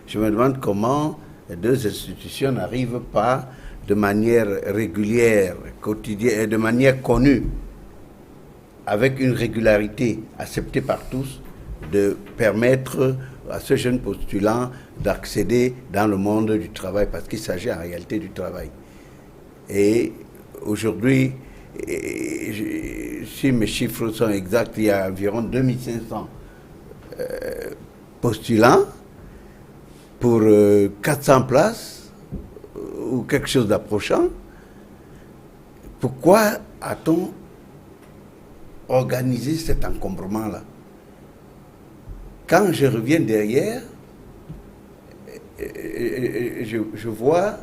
je me demande comment les 2 institutions n'arrivent pas de manière régulière, quotidienne, et de manière connue, avec une régularité acceptée par tous, de permettre à ce jeune postulant d'accéder dans le monde du travail, parce qu'il s'agit en réalité du travail. Et aujourd'hui, si mes chiffres sont exacts, il y a environ 2500 postulants pour 400 places, ou quelque chose d'approchant. Pourquoi a-t-on organisé cet encombrement-là? Quand je reviens derrière, je vois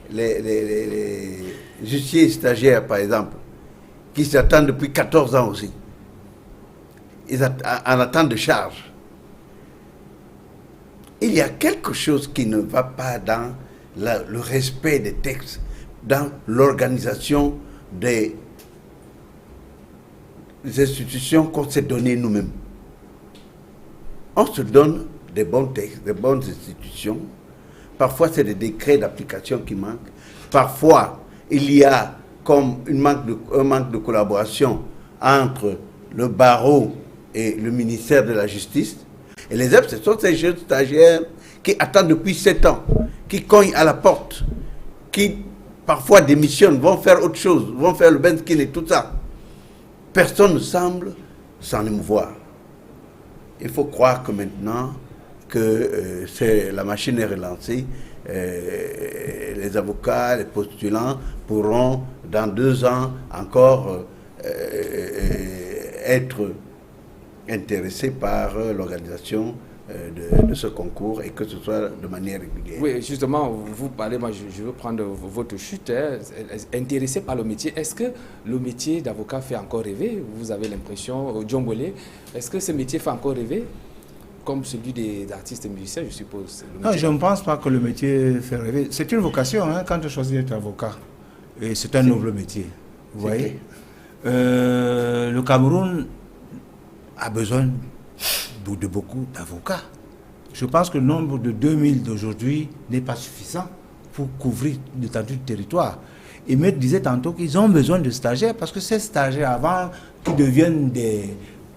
les huissiers stagiaires, par exemple, qui s'attendent depuis 14 ans aussi. Ils en attendent de charge. Il y a quelque chose qui ne va pas dans le respect des textes, dans l'organisation des institutions qu'on s'est données nous-mêmes. On se donne des bons textes, des bonnes institutions. Parfois, c'est des décrets d'application qui manquent. Parfois, il y a comme un manque de collaboration entre le barreau et le ministère de la Justice. Et les autres, ce sont ces jeunes stagiaires qui attendent depuis 7 ans, qui cognent à la porte, qui parfois démissionnent, vont faire autre chose, vont faire le benskin et tout ça. Personne ne semble s'en émouvoir. Il faut croire que maintenant que la machine est relancée, les avocats, les postulants pourront dans 2 ans encore être intéressés par l'organisation de ce concours et que ce soit de manière régulière. Oui, justement, vous parlez, moi je veux prendre votre chute, intéressé par le métier. Est-ce que le métier d'avocat fait encore rêver? Vous avez l'impression, Djongolé, est-ce que ce métier fait encore rêver? Comme celui des artistes et musiciens, je suppose. Non, je ne pense pas que le métier fait rêver. C'est une vocation, hein, quand tu choisis d'être avocat. Et c'est un noble métier. Vous voyez, le Cameroun a besoin de beaucoup d'avocats. Je pense que le nombre de 2000 d'aujourd'hui n'est pas suffisant pour couvrir l'étendue du territoire. Et Maître disait tantôt qu'ils ont besoin de stagiaires parce que ces stagiaires, avant qu'ils deviennent des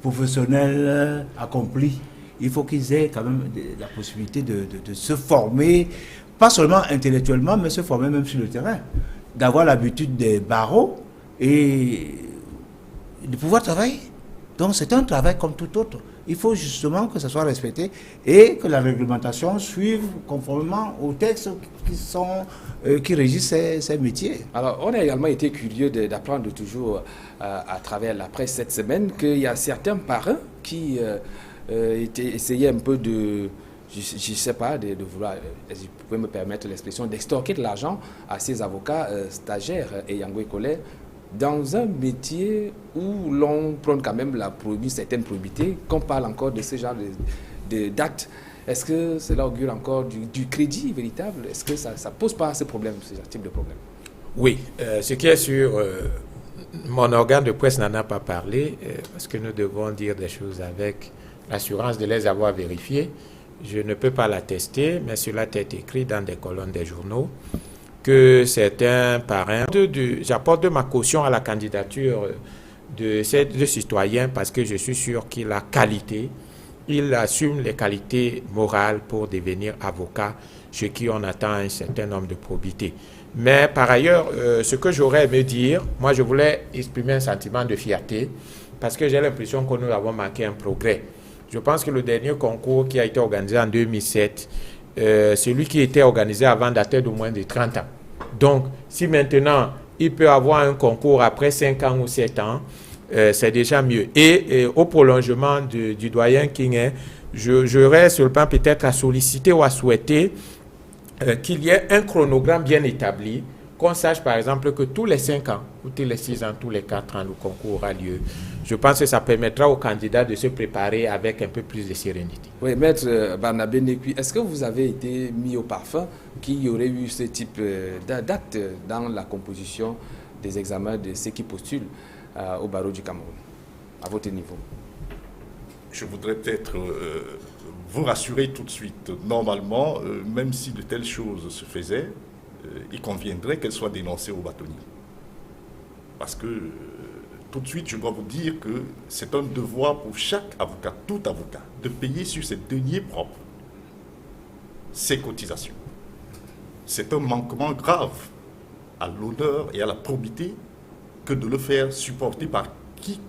professionnels accomplis, il faut qu'ils aient quand même la possibilité de se former, pas seulement intellectuellement, mais se former même sur le terrain, d'avoir l'habitude des barreaux et de pouvoir travailler. Donc c'est un travail comme tout autre. Il faut justement que ça soit respecté et que la réglementation suive conformément aux textes qui régissent ces métiers. Alors, on a également été curieux d'apprendre toujours à travers la presse cette semaine qu'il y a certains parrains qui essayaient un peu de, je ne sais pas, de vouloir, vous pouvez me permettre l'expression, d'extorquer de l'argent à ces avocats stagiaires et Yangwe Collet, dans un métier où l'on prône quand même une certaine probité, qu'on parle encore de ce genre d'actes. Est-ce que cela augure encore du crédit véritable? Est-ce que ça ne pose pas ce type de problème? Oui, ce qui est sûr, mon organe de presse n'en a pas parlé, parce que nous devons dire des choses avec l'assurance de les avoir vérifiées. Je ne peux pas l'attester, mais cela est écrit dans des colonnes des journaux, que c'est un parrain. J'apporte de ma caution à la candidature de ces deux citoyens parce que je suis sûr qu'il a qualité, il assume les qualités morales pour devenir avocat, chez qui on attend un certain nombre de probité. Mais par ailleurs, ce que j'aurais aimé dire, moi je voulais exprimer un sentiment de fierté parce que j'ai l'impression que nous avons marqué un progrès. Je pense que le dernier concours qui a été organisé en 2007, celui qui était organisé avant datait de moins de 30 ans. Donc, si maintenant il peut avoir un concours après 5 ans ou 7 ans, c'est déjà mieux. Et au prolongement du doyen King, j'aurais sur le plan peut-être à solliciter ou à souhaiter qu'il y ait un chronogramme bien établi, qu'on sache par exemple que tous les 5 ans, ou tous les 6 ans, tous les 4 ans, le concours aura lieu. Je pense que ça permettra aux candidats de se préparer avec un peu plus de sérénité. Oui, Maître Barnabé Nekui, est-ce que vous avez été mis au parfum qu'il y aurait eu ce type d'acte dans la composition des examens de ceux qui postulent au barreau du Cameroun, à votre niveau? Je voudrais peut-être vous rassurer tout de suite. Normalement, même si de telles choses se faisaient, il conviendrait qu'elles soient dénoncées au bâtonnier. Parce que tout de suite, je dois vous dire que c'est un devoir pour chaque avocat, tout avocat, de payer sur ses deniers propres ses cotisations. C'est un manquement grave à l'honneur et à la probité que de le faire supporter par qui,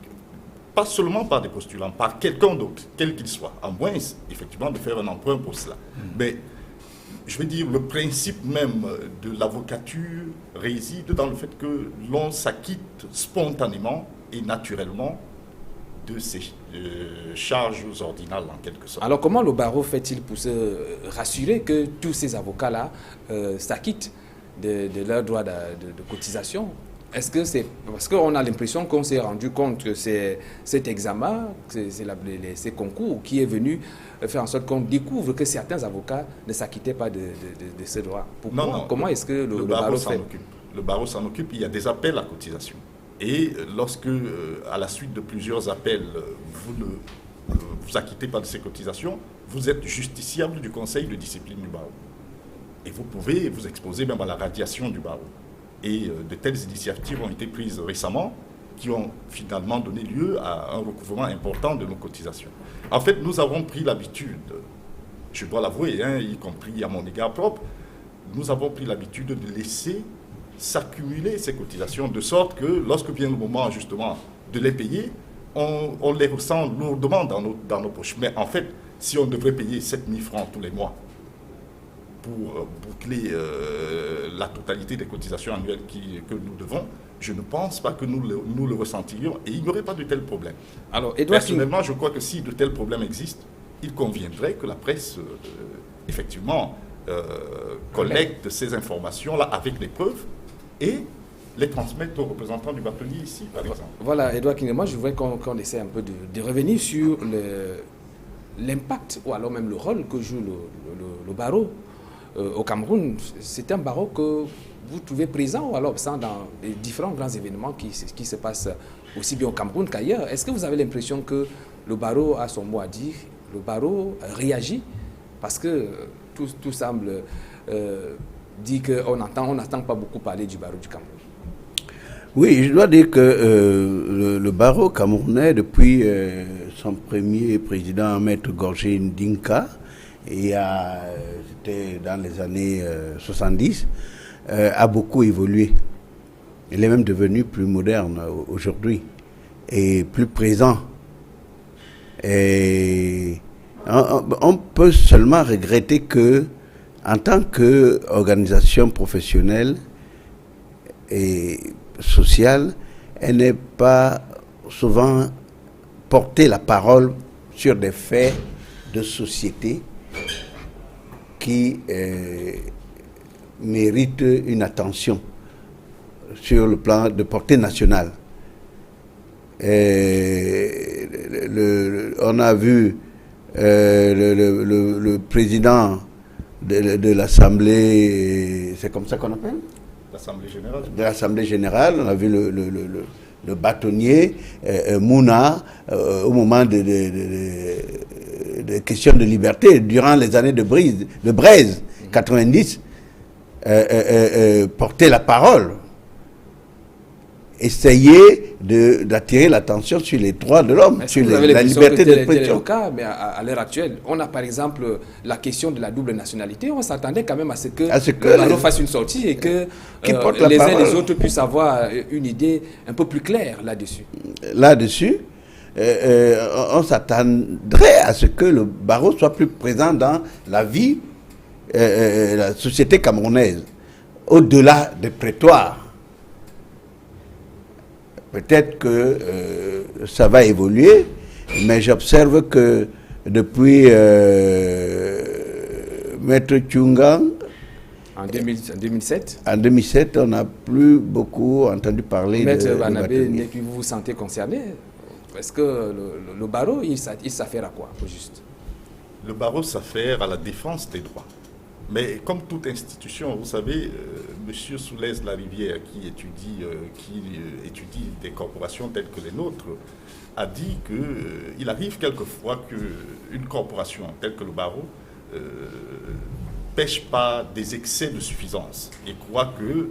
pas seulement par des postulants, par quelqu'un d'autre, quel qu'il soit, à moins effectivement de faire un emprunt pour cela. Mais je veux dire, le principe même de l'avocature réside dans le fait que l'on s'acquitte spontanément et naturellement de ces charges ordinales en quelque sorte. Alors comment le barreau fait-il pour se rassurer que tous ces avocats-là s'acquittent de leurs droits de cotisation? Est-ce que c'est parce qu'on a l'impression qu'on s'est rendu compte que c'est cet examen, ces concours qui est venu faire en sorte qu'on découvre que certains avocats ne s'acquittaient pas de ces droits? Pourquoi? Non. Comment est-ce que le barreau s'en occupe? Le barreau s'en occupe, il y a des appels à cotisation. Et lorsque, à la suite de plusieurs appels, vous ne vous acquittez pas de ces cotisations, vous êtes justiciable du conseil de discipline du barreau. Et vous pouvez vous exposer même à la radiation du barreau. Et de telles initiatives ont été prises récemment qui ont finalement donné lieu à un recouvrement important de nos cotisations. En fait, nous avons pris l'habitude, je dois l'avouer, y compris à mon égard propre, nous avons pris l'habitude de laisser s'accumuler ces cotisations de sorte que lorsque vient le moment justement de les payer, on les ressent lourdement dans nos poches. Mais en fait, si on devrait payer 7 000 francs tous les mois pour boucler la totalité des cotisations annuelles que nous devons, je ne pense pas que nous le ressentirions et il n'y aurait pas de tels problèmes. Alors, Edouard, personnellement, je crois que si de tels problèmes existent, il conviendrait que la presse, effectivement, collecte ces informations-là avec les preuves et les transmettre aux représentants du bâtonnier ici, par exemple. Voilà, Edouard King, moi je voudrais qu'on essaie un peu de revenir sur l'impact ou alors même le rôle que joue le barreau au Cameroun. C'est un barreau que vous trouvez présent ou alors absent dans les différents grands événements qui se passent aussi bien au Cameroun qu'ailleurs. Est-ce que vous avez l'impression que le barreau a son mot à dire, le barreau réagit? Parce que tout semble dire qu'on n'entend pas beaucoup parler du barreau du Cameroun. Oui, je dois dire que le barreau camerounais, depuis son premier président, Maître Gorgé Ndinka, c'était dans les années 70, a beaucoup évolué. Il est même devenu plus moderne aujourd'hui et plus présent. Et on peut seulement regretter que, en tant qu'organisation professionnelle et sociale, elle n'ait pas souvent porté la parole sur des faits de société qui méritent une attention sur le plan de portée nationale. On a vu le président de l'Assemblée, c'est comme ça qu'on appelle ? L'Assemblée générale. De l'Assemblée générale, on a vu le bâtonnier Mouna au moment de questions de liberté, durant les années de Braise, 90, porter la parole, essayer d'attirer l'attention sur les droits de l'homme, sur la liberté d'expression. Mais à l'heure actuelle, on a par exemple la question de la double nationalité. On s'attendait quand même à ce que le Barreau fasse une sortie et que les uns et les autres puissent avoir une idée un peu plus claire là-dessus. Là-dessus, on s'attendrait à ce que le Barreau soit plus présent dans la vie la société camerounaise, au-delà des prétoires. Peut-être que ça va évoluer, mais j'observe que depuis Maître Tchunga, en 2007, on n'a plus beaucoup entendu parler Maître de Barnabé, vous vous sentez concerné? Est-ce que le Barreau, il s'affaire à quoi, au juste? Le Barreau s'affaire à la défense des droits. Mais comme toute institution, vous savez, M. Soulez Larivière, qui étudie des corporations telles que les nôtres, a dit qu'il arrive quelquefois qu'une corporation telle que le Barreau pêche pas des excès de suffisance et croit qu'il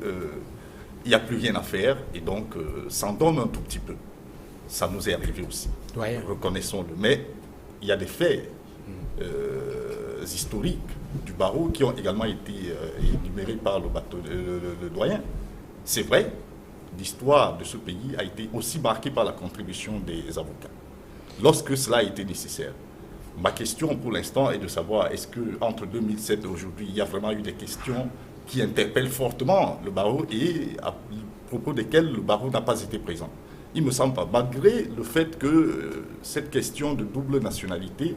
n'y a plus rien à faire et donc s'en donne un tout petit peu. Ça nous est arrivé aussi, reconnaissons-le. Mais il y a des faits historiques du Barreau qui ont également été énumérés par le doyen. C'est vrai, l'histoire de ce pays a été aussi marquée par la contribution des avocats, lorsque cela a été nécessaire. Ma question pour l'instant est de savoir, est-ce qu'entre 2007 et aujourd'hui, il y a vraiment eu des questions qui interpellent fortement le Barreau et à propos desquelles le Barreau n'a pas été présent? Il me semble pas, malgré le fait que cette question de double nationalité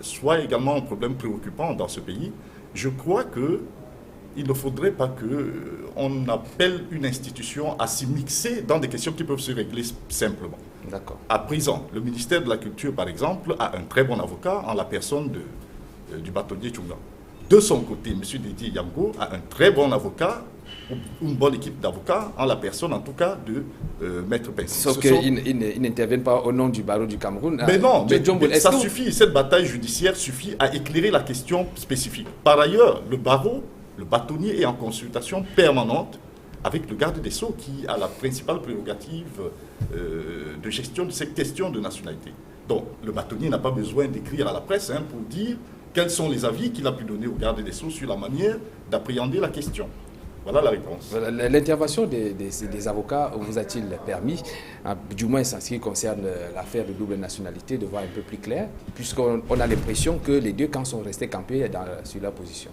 soit également un problème préoccupant dans ce pays, je crois qu'il ne faudrait pas qu'on appelle une institution à s'y mixer dans des questions qui peuvent se régler simplement. D'accord. À présent, le ministère de la Culture, par exemple, a un très bon avocat en la personne du bâtonnier Tchunga. De son côté, M. Didier Yango a un très bon avocat, une bonne équipe d'avocats, en la personne en tout cas de Maître Pensy. Sauf qu'ils n'interviennent pas au nom du Barreau du Cameroun. Mais non, mais ça suffit, cette bataille judiciaire suffit à éclairer la question spécifique. Par ailleurs, le Barreau, le bâtonnier est en consultation permanente avec le garde des Sceaux qui a la principale prérogative de gestion de cette question de nationalité. Donc, le bâtonnier n'a pas besoin d'écrire à la presse pour dire quels sont les avis qu'il a pu donner au garde des Sceaux sur la manière d'appréhender la question. Voilà la réponse. L'intervention des avocats vous a-t-il permis, du moins en ce qui concerne l'affaire de double nationalité, de voir un peu plus clair, puisqu'on a l'impression que les deux camps sont restés campés sur leur position?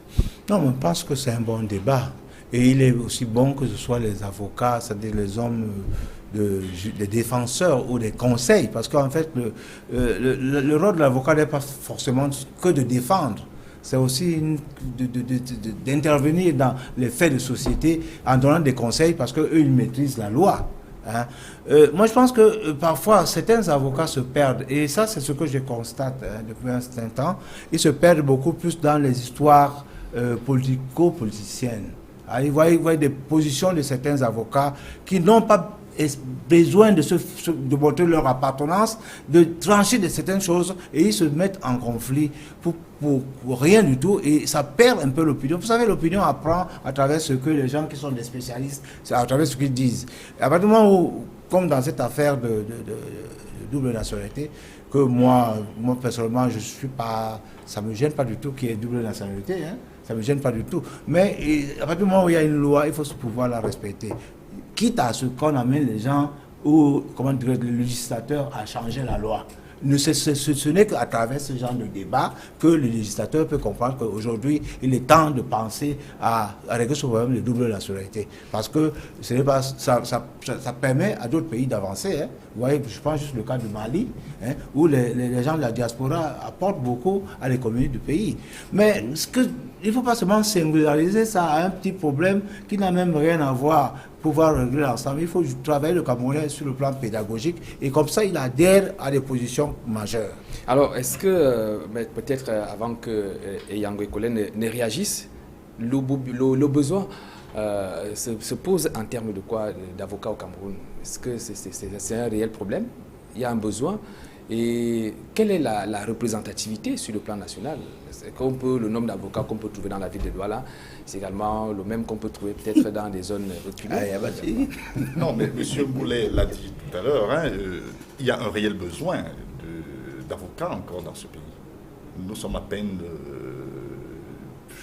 Non, je pense que c'est un bon débat. Et il est aussi bon que ce soit les avocats, c'est-à-dire les hommes, des défenseurs ou des conseils, parce qu'en fait, le rôle de l'avocat n'est pas forcément que de défendre. C'est aussi d'intervenir dans les faits de société en donnant des conseils parce qu'eux, ils maîtrisent la loi. Hein. Moi, je pense que parfois, certains avocats se perdent. Et ça, c'est ce que je constate depuis un certain temps. Ils se perdent beaucoup plus dans les histoires politico-politiciennes. Ils voient des positions de certains avocats qui n'ont pas besoin de montrer leur appartenance, de trancher de certaines choses, et ils se mettent en conflit pour rien du tout, et ça perd un peu l'opinion. Vous savez, l'opinion apprend à travers ce que les gens qui sont des spécialistes, à travers ce qu'ils disent. À partir du moment où, comme dans cette affaire de double nationalité, que moi personnellement, je suis pas, ça me gêne pas du tout qu'il y ait double nationalité, hein, ça me gêne pas du tout. Mais à partir du moment où il y a une loi, il faut pouvoir la respecter. Quitte à ce qu'on amène les gens ou, comment dire, le législateur à changer la loi. Ce n'est qu'à travers ce genre de débat que le législateur peut comprendre qu'aujourd'hui, il est temps de penser à régler ce problème de double nationalité. Parce que ce n'est pas, ça permet à d'autres pays d'avancer. Hein. Vous voyez, je pense juste le cas du Mali, hein, où les gens de la diaspora apportent beaucoup à l'économie du pays. Mais il ne faut pas seulement singulariser ça à un petit problème qui n'a même rien à voir. Pouvoir régler ensemble, il faut travailler le Camerounais sur le plan pédagogique et comme ça il adhère à des positions majeures. Alors est-ce que peut-être avant que Yango Ekole ne réagisse, le besoin se pose en termes de quoi, d'avocats au Cameroun? Est-ce que c'est un réel problème? Il y a un besoin. Et quelle est la représentativité sur le plan national? Le nombre d'avocats qu'on peut trouver dans la ville de Douala, c'est également le même qu'on peut trouver peut-être dans des zones reculées. Non, mais M. Mboulet l'a dit tout à l'heure, hein, il y a un réel besoin d'avocats encore dans ce pays. Nous sommes à peine,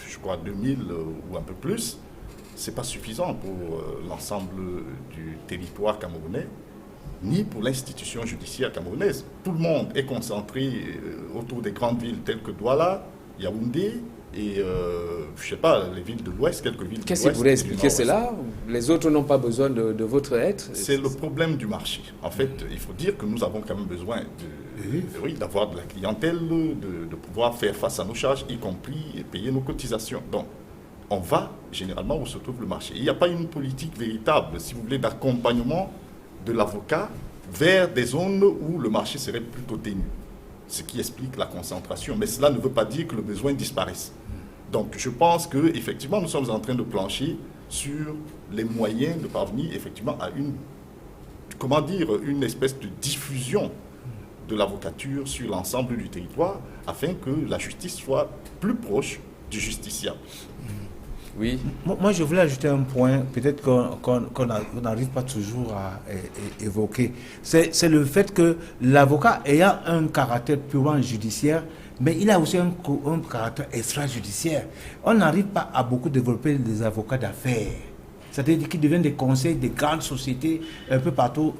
je crois, 2000 ou un peu plus. Ce n'est pas suffisant pour l'ensemble du territoire camerounais, ni pour l'institution judiciaire camerounaise. Tout le monde est concentré autour des grandes villes telles que Douala, Yaoundé et, je ne sais pas, les villes de l'Ouest, quelques villes de l'Ouest. Qu'est-ce qui pourrait expliquer cela? Les autres n'ont pas besoin de votre aide? C'est le problème du marché. En fait, il faut dire que nous avons quand même besoin d'avoir de la clientèle, de pouvoir faire face à nos charges, y compris payer nos cotisations. Donc, on va généralement où se trouve le marché. Il n'y a pas une politique véritable, si vous voulez, d'accompagnement de l'avocat vers des zones où le marché serait plutôt ténu, ce qui explique la concentration. Mais cela ne veut pas dire que le besoin disparaisse. Donc je pense qu'effectivement nous sommes en train de plancher sur les moyens de parvenir effectivement à une espèce de diffusion de l'avocature sur l'ensemble du territoire afin que la justice soit plus proche du justiciable. Oui. Moi, je voulais ajouter un point, peut-être qu'on n'arrive pas toujours à évoquer. C'est le fait que l'avocat ayant un caractère purement judiciaire, mais il a aussi un caractère extrajudiciaire. On n'arrive pas à beaucoup développer des avocats d'affaires. C'est-à-dire qu'ils deviennent des conseils des grandes sociétés un peu partout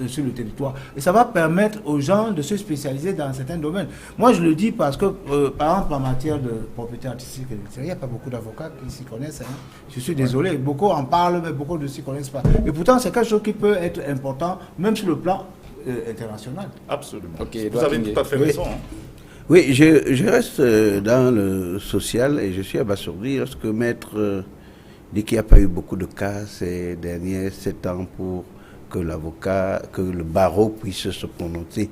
sur le territoire. Et ça va permettre aux gens de se spécialiser dans certains domaines. Moi, je le dis parce que, par exemple, en matière de propriété artistique, il n'y a pas beaucoup d'avocats qui s'y connaissent. Hein. Je suis désolé, beaucoup en parlent, mais beaucoup ne s'y connaissent pas. Et pourtant, c'est quelque chose qui peut être important, même sur le plan international. Absolument. Okay, vous avez tout à fait raison. Hein. Oui, je reste dans le social et je suis abasourdi lorsque Maître dit qu'il n'y a pas eu beaucoup de cas ces derniers 7 ans pour que le barreau puisse se prononcer.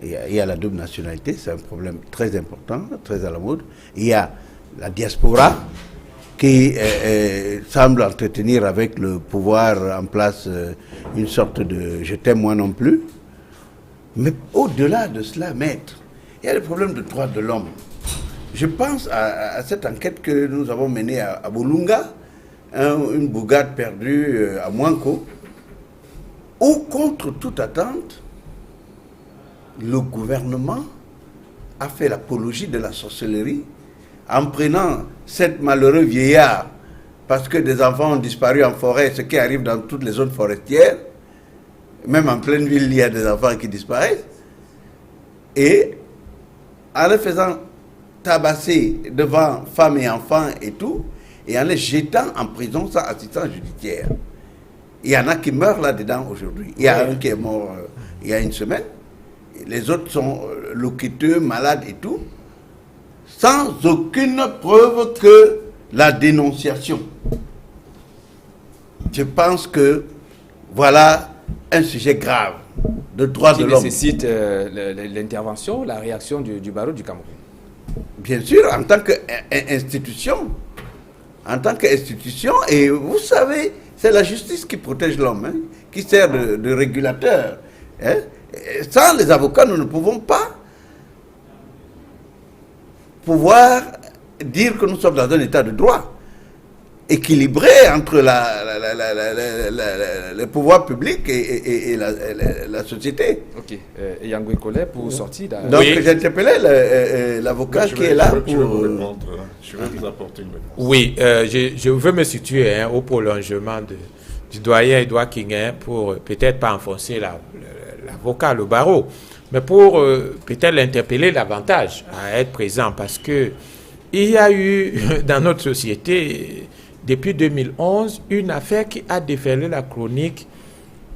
Il y a la double nationalité, c'est un problème très important, très à la mode. Il y a la diaspora qui semble entretenir avec le pouvoir en place une sorte de « je t'aime moi non plus ». Mais au-delà de cela, Maître, il y a le problème de droits de l'homme. Je pense à cette enquête que nous avons menée à Bolunga, une bougade perdue à Mouanko, où, contre toute attente, le gouvernement a fait l'apologie de la sorcellerie en prenant 7 malheureux vieillards, parce que des enfants ont disparu en forêt, ce qui arrive dans toutes les zones forestières, même en pleine ville, il y a des enfants qui disparaissent, et en les faisant tabasser devant femmes et enfants et tout, et en les jetant en prison sans assistance judiciaire. Il y en a qui meurent là-dedans aujourd'hui. Il y a un qui est mort il y a une semaine. Les autres sont loqueteux, malades et tout, sans aucune preuve que la dénonciation. Je pense que voilà un sujet grave de droits de l'homme. Qui nécessite l'intervention, la réaction du barreau du Cameroun. Bien sûr, en tant qu'institution. En tant qu'institution, et vous savez, c'est la justice qui protège l'homme, hein, qui sert de régulateur. Hein. Sans les avocats, nous ne pouvons pas pouvoir dire que nous sommes dans un état de droit équilibré entre le pouvoir public et la société. Ok. Yangwe Kole, pour sortir... Donc j'ai interpellé l'avocat qui est là pour... Je vais vous apporter une réponse. Oui, je veux me situer au prolongement du doyen Edouard Kingin pour peut-être pas enfoncer l'avocat, le barreau, mais pour peut-être l'interpeller davantage à être présent, parce que il y a eu dans notre société... depuis 2011, une affaire qui a déferlé la chronique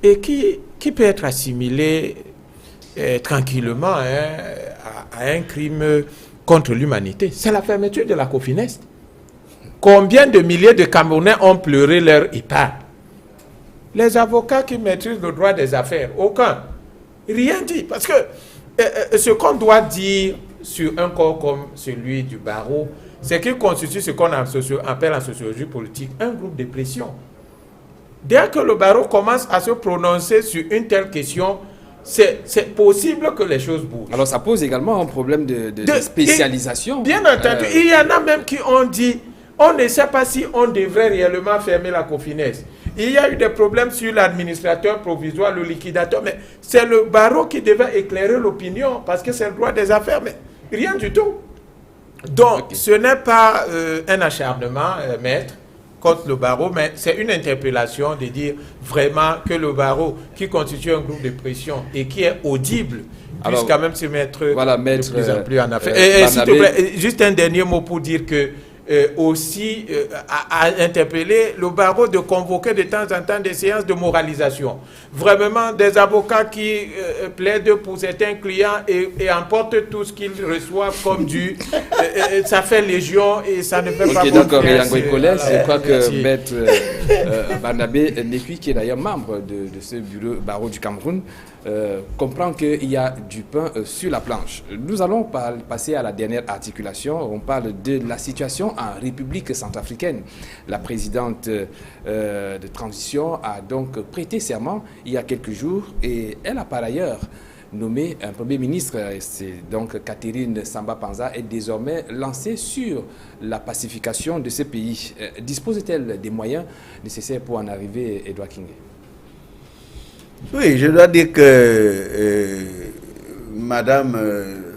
et qui peut être assimilée tranquillement à un crime contre l'humanité. C'est la fermeture de la Cofinest. Combien de milliers de Camerounais ont pleuré leur épargne? Les avocats qui maîtrisent le droit des affaires, aucun. Rien dit. Parce que ce qu'on doit dire sur un corps comme celui du barreau, c'est qu'il constitue ce qu'on appelle en sociologie politique un groupe de pression. dès que le barreau commence à se prononcer sur une telle question, c'est possible que les choses bougent. Alors ça pose également un problème de spécialisation. Bien entendu, il y en a même qui ont dit, on ne sait pas si on devrait réellement fermer la Cofines. Il y a eu des problèmes sur l'administrateur provisoire, le liquidateur, mais c'est le barreau qui devait éclairer l'opinion, parce que c'est le droit des affaires, mais rien du tout. Donc, ce n'est pas un acharnement, maître, contre le barreau, mais c'est une interpellation de dire vraiment que le barreau, qui constitue un groupe de pression et qui est audible, puisse quand même se mettre de plus en plus en affaire. Et s'il te plaît, juste un dernier mot pour dire que aussi à interpeller le barreau de convoquer de temps en temps des séances de moralisation. Vraiment des avocats qui plaident pour certains clients et emportent tout ce qu'ils reçoivent comme dû. Ça fait légion et ça ne fait pas bon. D'accord, je crois que Maître Barnabé Nekui, qui est d'ailleurs membre de ce bureau barreau du Cameroun, comprend qu'il y a du pain sur la planche. Nous allons passer à la dernière articulation. On parle de la situation en République centrafricaine. La présidente de transition a donc prêté serment il y a quelques jours et elle a par ailleurs nommé un premier ministre. C'est donc Catherine Samba-Panza est désormais lancée sur la pacification de ce pays. Dispose-t-elle des moyens nécessaires pour en arriver, Edouard King? Oui, je dois dire que Madame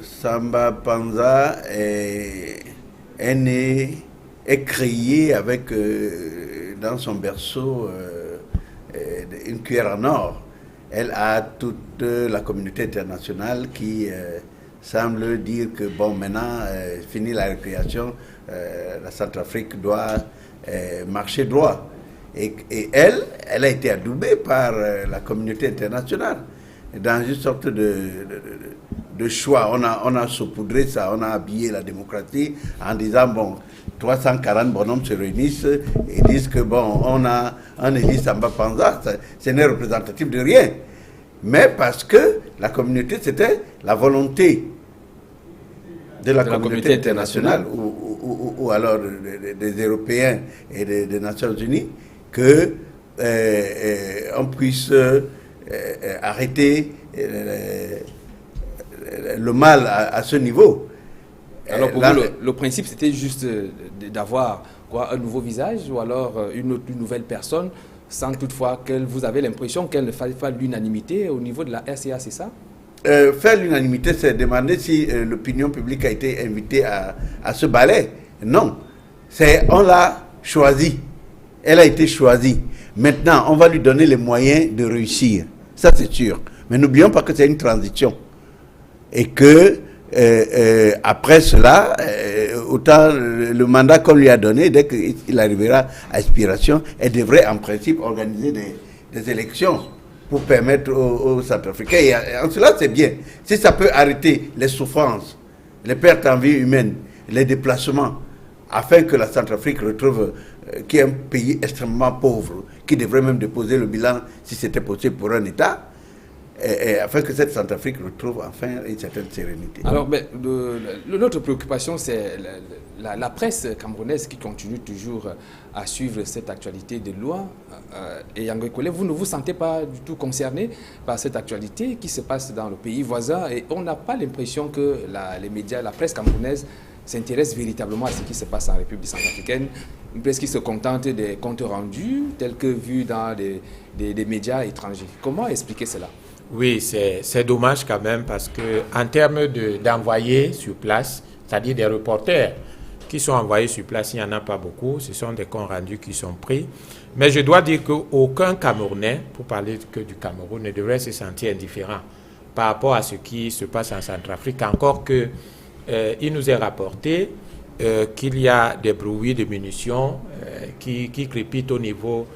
Samba-Panza est née, est créée avec dans son berceau une cuillère en or. Elle a toute la communauté internationale qui semble dire que bon, maintenant, fini la récréation, la Centrafrique doit marcher droit. Et elle a été adoubée par la communauté internationale dans une sorte de choix. On a saupoudré ça, on a habillé la démocratie en disant, bon, 340 bonhommes se réunissent et disent que, bon, on élit Samba Panza, ce n'est représentatif de rien. Mais parce que la communauté, c'était la volonté de la communauté internationale ou alors des Européens et des Nations Unies, que on puisse arrêter le mal à ce niveau. Alors pour vous, le principe, c'était juste d'avoir un nouveau visage ou alors une nouvelle personne, sans toutefois que vous avez l'impression qu'elle ne fasse pas l'unanimité au niveau de la RCA, c'est ça? Faire l'unanimité, c'est demander si l'opinion publique a été invitée à ce ballet. Non, on l'a choisi. Elle a été choisie. Maintenant, on va lui donner les moyens de réussir. Ça, c'est sûr. Mais n'oublions pas que c'est une transition. Et que, après cela, autant le mandat qu'on lui a donné, dès qu'il arrivera à expiration, elle devrait en principe organiser des élections pour permettre aux Centrafricains. Et en cela, c'est bien. Si ça peut arrêter les souffrances, les pertes en vie humaine, les déplacements, afin que la Centrafrique retrouve, qui est un pays extrêmement pauvre, qui devrait même déposer le bilan si c'était possible pour un État, et afin que cette Centrafrique retrouve enfin une certaine sérénité. Alors, notre préoccupation, c'est la presse camerounaise qui continue toujours à suivre cette actualité de loi. Et Yangoy Kole, vous ne vous sentez pas du tout concerné par cette actualité qui se passe dans le pays voisin, et on n'a pas l'impression que les médias, la presse camerounaise s'intéresse véritablement à ce qui se passe en République centrafricaine, une presse qui se contente des comptes rendus tels que vus dans des médias étrangers. Comment expliquer cela? Oui, c'est dommage quand même, parce qu'en termes d'envoyés sur place, c'est-à-dire des reporters qui sont envoyés sur place, il n'y en a pas beaucoup, ce sont des comptes rendus qui sont pris. Mais je dois dire qu'aucun Camerounais, pour parler que du Cameroun, ne devrait se sentir indifférent par rapport à ce qui se passe en Centrafrique, encore que il nous est rapporté qu'il y a des bruits de munitions qui crépitent au niveau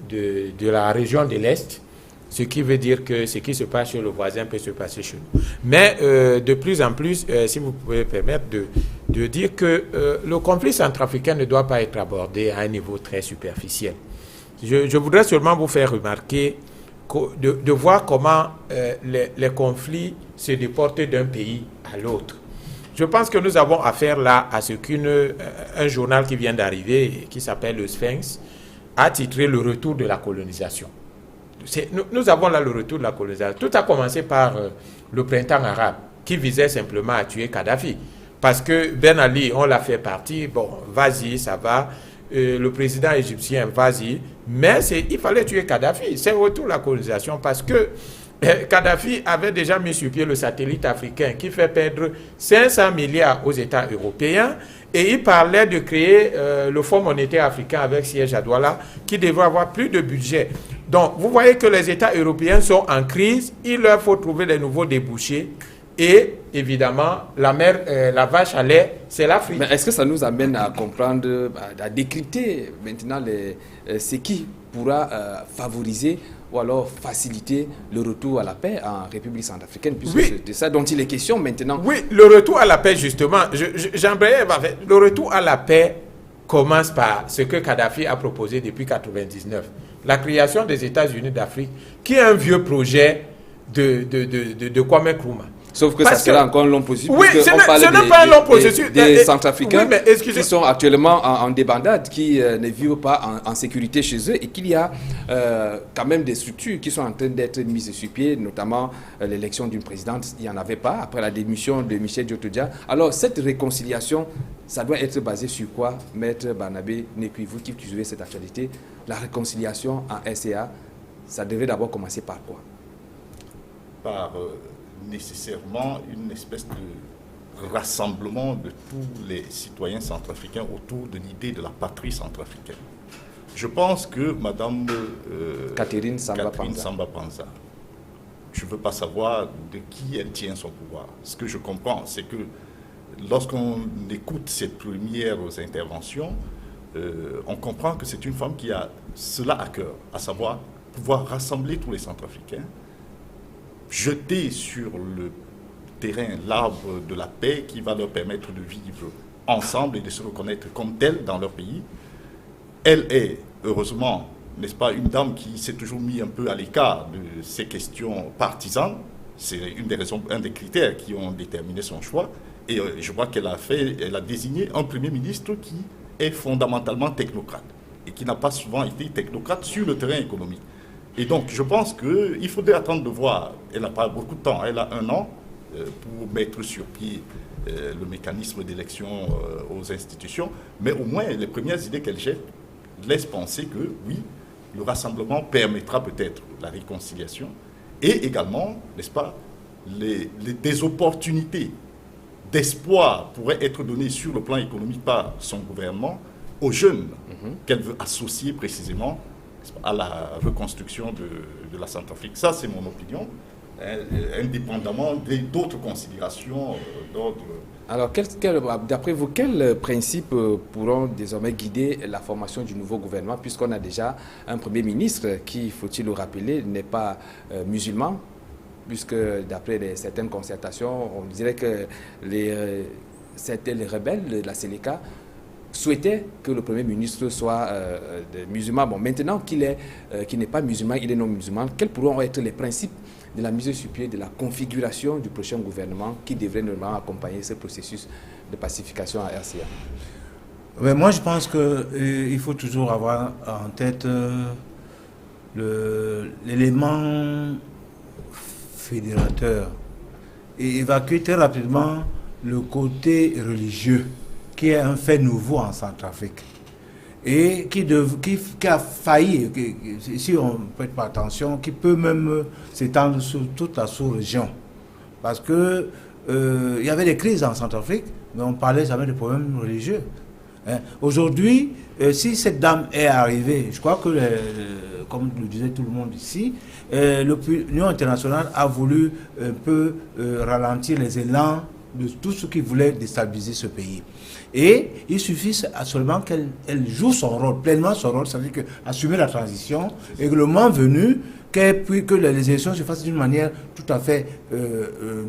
de la région de l'Est, ce qui veut dire que ce qui se passe chez le voisin peut se passer chez nous. Mais de plus en plus, si vous pouvez permettre de dire que le conflit centrafricain ne doit pas être abordé à un niveau très superficiel. Je voudrais seulement vous faire remarquer de voir comment les conflits se déportent d'un pays à l'autre. Je pense que nous avons affaire là à ce qu'un journal qui vient d'arriver, qui s'appelle le Sphinx, a titré le retour de la colonisation. Nous avons là le retour de la colonisation. Tout a commencé par le printemps arabe, qui visait simplement à tuer Kadhafi. Parce que Ben Ali, on l'a fait partie, bon, vas-y, ça va. Le président égyptien, vas-y. Mais il fallait tuer Kadhafi. C'est le retour de la colonisation parce que Kadhafi avait déjà mis sur pied le satellite africain qui fait perdre 500 milliards aux États européens. Et il parlait de créer le Fonds monétaire africain avec siège à Douala, qui devrait avoir plus de budget. Donc, vous voyez que les États européens sont en crise. Il leur faut trouver des nouveaux débouchés. Et évidemment, la vache à lait, c'est l'Afrique. Mais est-ce que ça nous amène à comprendre, à décrypter maintenant ce qui pourra favoriser ou alors faciliter le retour à la paix en République centrafricaine, puisque oui. C'est de ça dont il est question maintenant. Oui, le retour à la paix, justement, j'embraye, le retour à la paix commence par ce que Kadhafi a proposé depuis 1999, la création des États-Unis d'Afrique, qui est un vieux projet de Kwame Nkrumah. Sauf que ça sera encore un long processus. Oui, ce n'est pas un long processus. Des Centrafricains oui, qui sont actuellement en débandade, qui ne vivent pas en sécurité chez eux et qu'il y a quand même des structures qui sont en train d'être mises sur pied, notamment l'élection d'une présidente. Il n'y en avait pas après la démission de Michel Diotodia. Alors, cette réconciliation, ça doit être basé sur quoi, Maître Barnabé Nekui, vous qui suivez cette actualité? La réconciliation en SCA, ça devrait d'abord commencer par quoi? Par nécessairement une espèce de rassemblement de tous les citoyens centrafricains autour de l'idée de la patrie centrafricaine. Je pense que Mme Catherine Samba Panza, je ne veux pas savoir de qui elle tient son pouvoir. Ce que je comprends, c'est que lorsqu'on écoute ses premières interventions, on comprend que c'est une femme qui a cela à cœur, à savoir pouvoir rassembler tous les Centrafricains, jeter sur le terrain l'arbre de la paix qui va leur permettre de vivre ensemble et de se reconnaître comme tels dans leur pays. Elle est, heureusement, n'est-ce pas, une dame qui s'est toujours mise un peu à l'écart de ces questions partisanes. C'est une des raisons, un des critères qui ont déterminé son choix. Et je vois qu'elle a désigné un Premier ministre qui est fondamentalement technocrate et qui n'a pas souvent été technocrate sur le terrain économique. Et donc, je pense qu'il faudrait attendre de voir. Elle n'a pas beaucoup de temps, elle a 1 an pour mettre sur pied le mécanisme d'élection aux institutions. Mais au moins, les premières idées qu'elle jette laissent penser que, oui, le rassemblement permettra peut-être la réconciliation et également, n'est-ce pas, des opportunités d'espoir pourraient être données sur le plan économique par son gouvernement aux jeunes qu'elle veut associer précisément à la reconstruction de la Centrafrique. Ça, c'est mon opinion, indépendamment d'autres considérations d'ordre. Alors, d'après vous, quels principes pourront désormais guider la formation du nouveau gouvernement, puisqu'on a déjà un Premier ministre qui, faut-il le rappeler, n'est pas musulman, puisque d'après certaines concertations, on dirait que c'était les rebelles de la Séléka souhaitait que le Premier ministre soit musulman. Bon, maintenant qu'il n'est pas musulman, il est non musulman, quels pourront être les principes de la mise sur pied, de la configuration du prochain gouvernement qui devrait normalement accompagner ce processus de pacification à RCA? Mais moi, je pense qu'il faut toujours avoir en tête l'élément fédérateur et évacuer très rapidement le côté religieux, qui est un fait nouveau en Centrafrique et qui a failli, si on ne prête pas attention, qui peut même s'étendre sur toute la sous-région. Parce que il y avait des crises en Centrafrique, mais on ne parlait jamais de problèmes religieux. Aujourd'hui, si cette dame est arrivée, je crois que, comme le disait tout le monde ici, l'Union internationale a voulu un peu ralentir les élans de tout ce qui voulait déstabiliser ce pays. Et il suffit seulement qu'elle joue son rôle, pleinement son rôle, c'est-à-dire assumer la transition, et que le moment venu, que les élections se fassent d'une manière tout à fait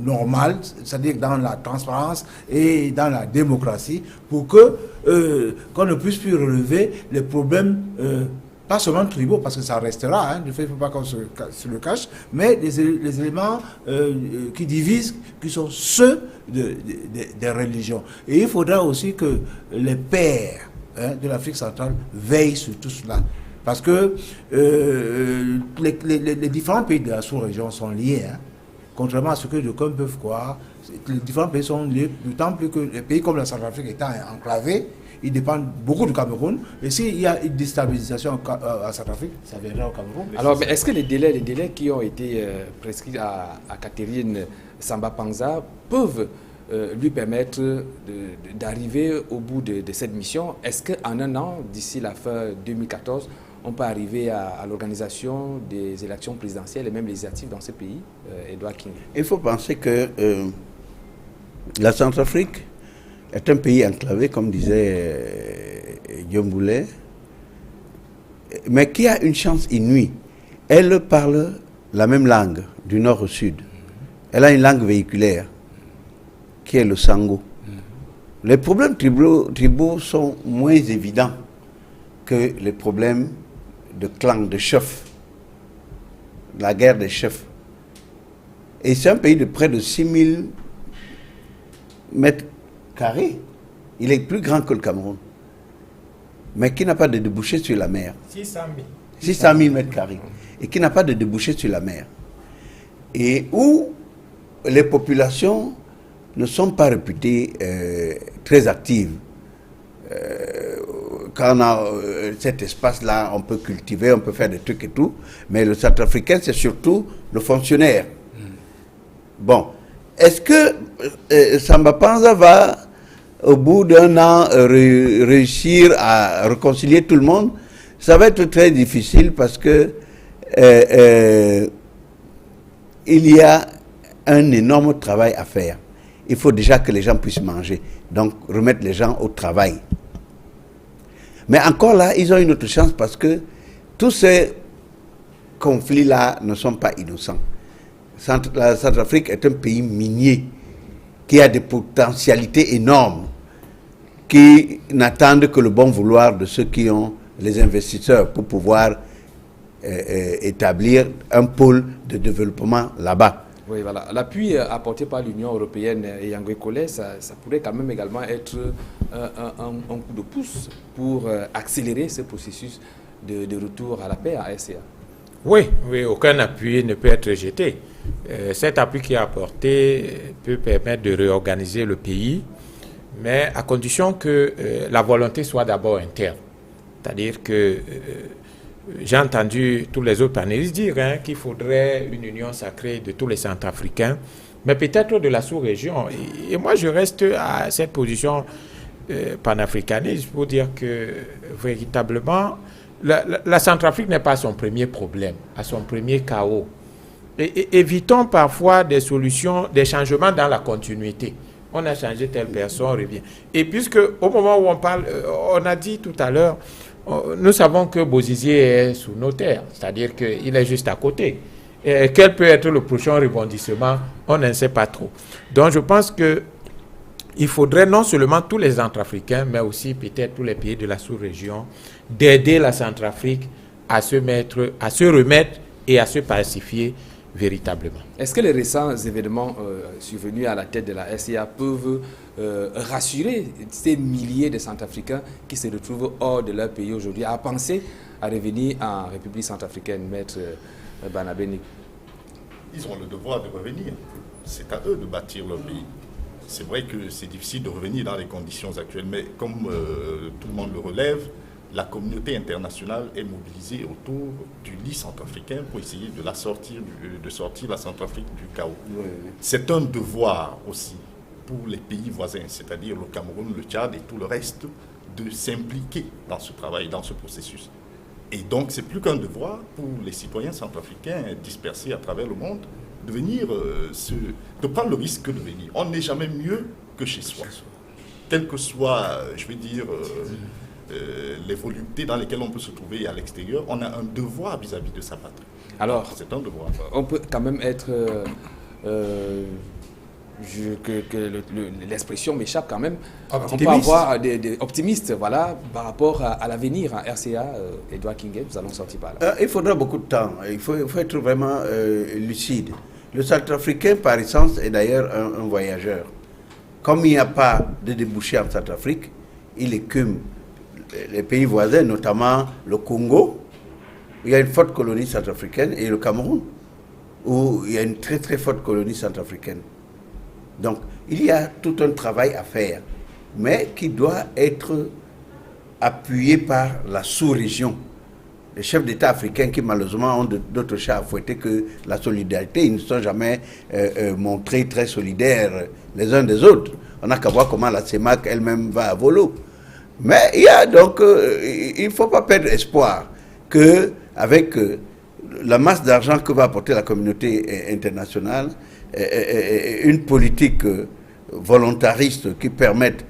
normale, c'est-à-dire dans la transparence et dans la démocratie, pour qu'on ne puisse plus relever les problèmes pas seulement tribaux, parce que ça restera, il ne faut pas qu'on se le cache, mais les éléments qui divisent, qui sont ceux des religions. Et il faudra aussi que les pères de l'Afrique centrale veillent sur tout cela. Parce que les différents pays de la sous-région sont liés. Hein. Contrairement à ce que d'aucuns peuvent croire, les différents pays sont liés, d'autant plus que les pays comme la Centrafrique étant enclavés, ils dépendent beaucoup du Cameroun. Et s'il y a une déstabilisation à Centrafrique, ça viendra au Cameroun. Alors, est-ce que les délais qui ont été prescrits à Catherine Samba Panza peuvent lui permettre d'arriver au bout de cette mission? Est-ce qu'en un an, d'ici la fin 2014, on peut arriver à l'organisation des élections présidentielles et même législatives dans ce pays, Edouard King? Il faut penser que la Centrafrique est un pays enclavé, comme disait Guillaume Boulet, mais qui a une chance inouïe. Elle parle la même langue, du nord au sud. Elle a une langue véhiculaire, qui est le sango. Les problèmes tribaux sont moins évidents que les problèmes de clans, de chefs, la guerre des chefs. Et c'est un pays de près de 6000 mètres carrés. Il est plus grand que le Cameroun, mais qui n'a pas de débouché sur la mer. 600 000 mètres carrés. Et qui n'a pas de débouché sur la mer. Et où les populations ne sont pas réputées très actives. Quand on a cet espace-là, on peut cultiver, on peut faire des trucs et tout, mais le Centrafricain, c'est surtout le fonctionnaire. Bon, est-ce que Samba Panza va, au bout d'un an, réussir à réconcilier tout le monde? Ça va être très difficile parce que il y a un énorme travail à faire. Il faut déjà que les gens puissent manger, donc remettre les gens au travail. Mais encore là, ils ont une autre chance parce que tous ces conflits-là ne sont pas innocents. La Centrafrique est un pays minier qui a des potentialités énormes, qui n'attendent que le bon vouloir de ceux qui ont les investisseurs pour pouvoir établir un pôle de développement là-bas. Oui, voilà. L'appui apporté par l'Union européenne et Yangwe Kole, ça pourrait quand même également être un coup de pouce pour accélérer ce processus de retour à la paix à RCA. Oui, aucun appui ne peut être jeté. Cet appui qui est apporté peut permettre de réorganiser le pays, mais à condition que la volonté soit d'abord interne. C'est-à-dire que j'ai entendu tous les autres panélistes dire qu'il faudrait une union sacrée de tous les Centrafricains, mais peut-être de la sous-région. Et moi, je reste à cette position panafricaniste pour dire que véritablement, la Centrafrique n'est pas son premier problème, à son premier chaos. Et évitons parfois des solutions, des changements dans la continuité. On a changé telle personne, on revient. Et puisque au moment où on parle, on a dit tout à l'heure, nous savons que Bozizé est sous nos terres, c'est-à-dire qu'il est juste à côté. Et quel peut être le prochain rebondissement? On ne sait pas trop. Donc je pense qu'il faudrait non seulement tous les Centrafricains, mais aussi peut-être tous les pays de la sous-région, d'aider la Centrafrique à se remettre et à se pacifier véritablement. Est-ce que les récents événements survenus à la tête de la RCA peuvent rassurer ces milliers de Centrafricains qui se retrouvent hors de leur pays aujourd'hui à penser à revenir en République centrafricaine, Maître Banabé? Ils ont le devoir de revenir. C'est à eux de bâtir leur pays. C'est vrai que c'est difficile de revenir dans les conditions actuelles, mais comme tout le monde le relève, la communauté internationale est mobilisée autour du lit centrafricain pour essayer de sortir la Centrafrique du chaos. Oui. C'est un devoir aussi pour les pays voisins, c'est-à-dire le Cameroun, le Tchad et tout le reste, de s'impliquer dans ce travail, dans ce processus. Et donc, c'est plus qu'un devoir pour les citoyens centrafricains dispersés à travers le monde de venir, de prendre le risque de venir. On n'est jamais mieux que chez soi. Quel que soit, je vais dire, les voluptés dans lesquelles on peut se trouver à l'extérieur, on a un devoir vis-à-vis de sa patrie. Alors, c'est un devoir. On peut quand même être... l'expression m'échappe quand même. Optimiste. On peut avoir des optimistes, voilà, par rapport à l'avenir en RCA. Edouard Kinguet, nous allons sortir par là. Il faudra beaucoup de temps. Il faut être vraiment lucide. Le Centrafricain, par essence, est d'ailleurs un voyageur. Comme il n'y a pas de débouché en Centrafrique, il écume les pays voisins, notamment le Congo, il y a une forte colonie centrafricaine, et le Cameroun, où il y a une très très forte colonie centrafricaine. Donc, il y a tout un travail à faire, mais qui doit être appuyé par la sous-région. Les chefs d'État africains qui malheureusement ont d'autres chats à fouetter que la solidarité, ils ne sont jamais montrés très solidaires les uns des autres. On n'a qu'à voir comment la CEMAC elle-même va à volo. Mais il y a donc, il ne faut pas perdre espoir qu'avec la masse d'argent que va apporter la communauté internationale, une politique volontariste qui permette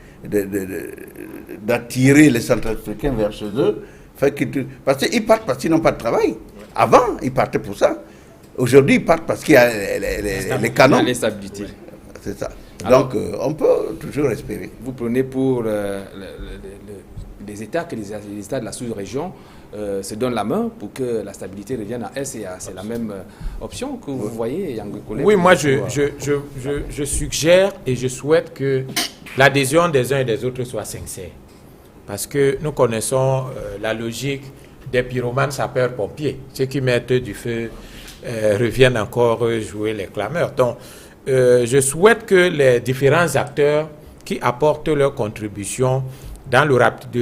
d'attirer les Centrafricains vers chez eux, parce qu'ils partent parce qu'ils n'ont pas de travail. Avant, ils partaient pour ça. Aujourd'hui, ils partent parce qu'il y a les canons. C'est ça. Donc, on peut toujours espérer. Vous prenez pour les États que les États de la sous-région se donnent la main pour que la stabilité revienne à SCA. C'est la même option que vous voyez, Yango Kole? Oui, moi je suggère et je souhaite que l'adhésion des uns et des autres soit sincère. Parce que nous connaissons la logique des pyromanes sapeurs-pompiers. Ceux qui mettent du feu reviennent encore jouer les clameurs. Donc, je souhaite que les différents acteurs qui apportent leur contribution dans le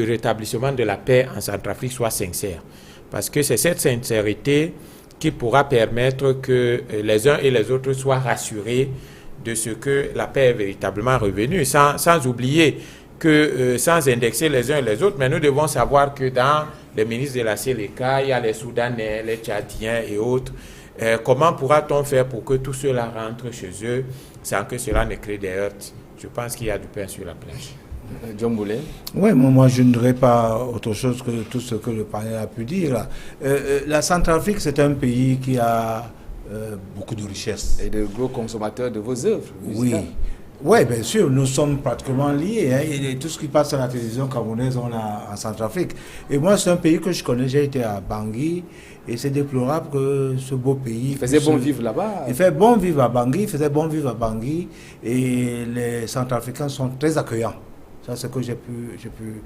rétablissement de la paix en Centrafrique soient sincères. Parce que c'est cette sincérité qui pourra permettre que les uns et les autres soient rassurés de ce que la paix est véritablement revenue, sans oublier que sans indexer les uns et les autres, mais nous devons savoir que dans les ministres de la Séléka, il y a les Soudanais, les Tchadiens et autres. Comment pourra-t-on faire pour que tout cela rentre chez eux sans que cela ne crée des heurts? Je pense qu'il y a du pain sur la planche. John Moulin. Oui, moi je ne dirais pas autre chose que tout ce que le panel a pu dire. La Centrafrique, c'est un pays qui a beaucoup de richesses. Et de gros consommateurs de vos œuvres. Oui. Oui, bien sûr, nous sommes pratiquement liés. Hein, et tout ce qui passe à la télévision camerounaise, on a en Centrafrique. Et moi, c'est un pays que je connais. J'ai été à Bangui. Et c'est déplorable que ce beau pays... Il faisait bon vivre là-bas. Il fait bon vivre à Bangui. Il faisait bon vivre à Bangui. Et les Centrafricains sont très accueillants. Ça, c'est ce que j'ai pu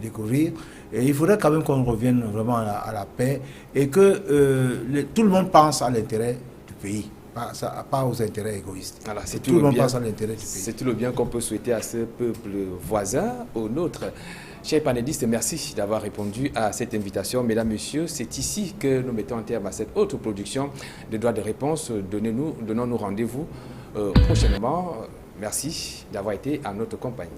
découvrir. Et il faudrait quand même qu'on revienne vraiment à la paix. Et que tout le monde pense à l'intérêt du pays. Pas aux intérêts égoïstes. Voilà, tout le monde pense à l'intérêt du pays. C'est tout le bien qu'on peut souhaiter à ce peuple voisin, au nôtre. Chers panélistes, merci d'avoir répondu à cette invitation. Mesdames, Messieurs, c'est ici que nous mettons en terme à cette autre production de droits de réponse. Donnons-nous rendez-vous prochainement. Merci d'avoir été à notre compagnie.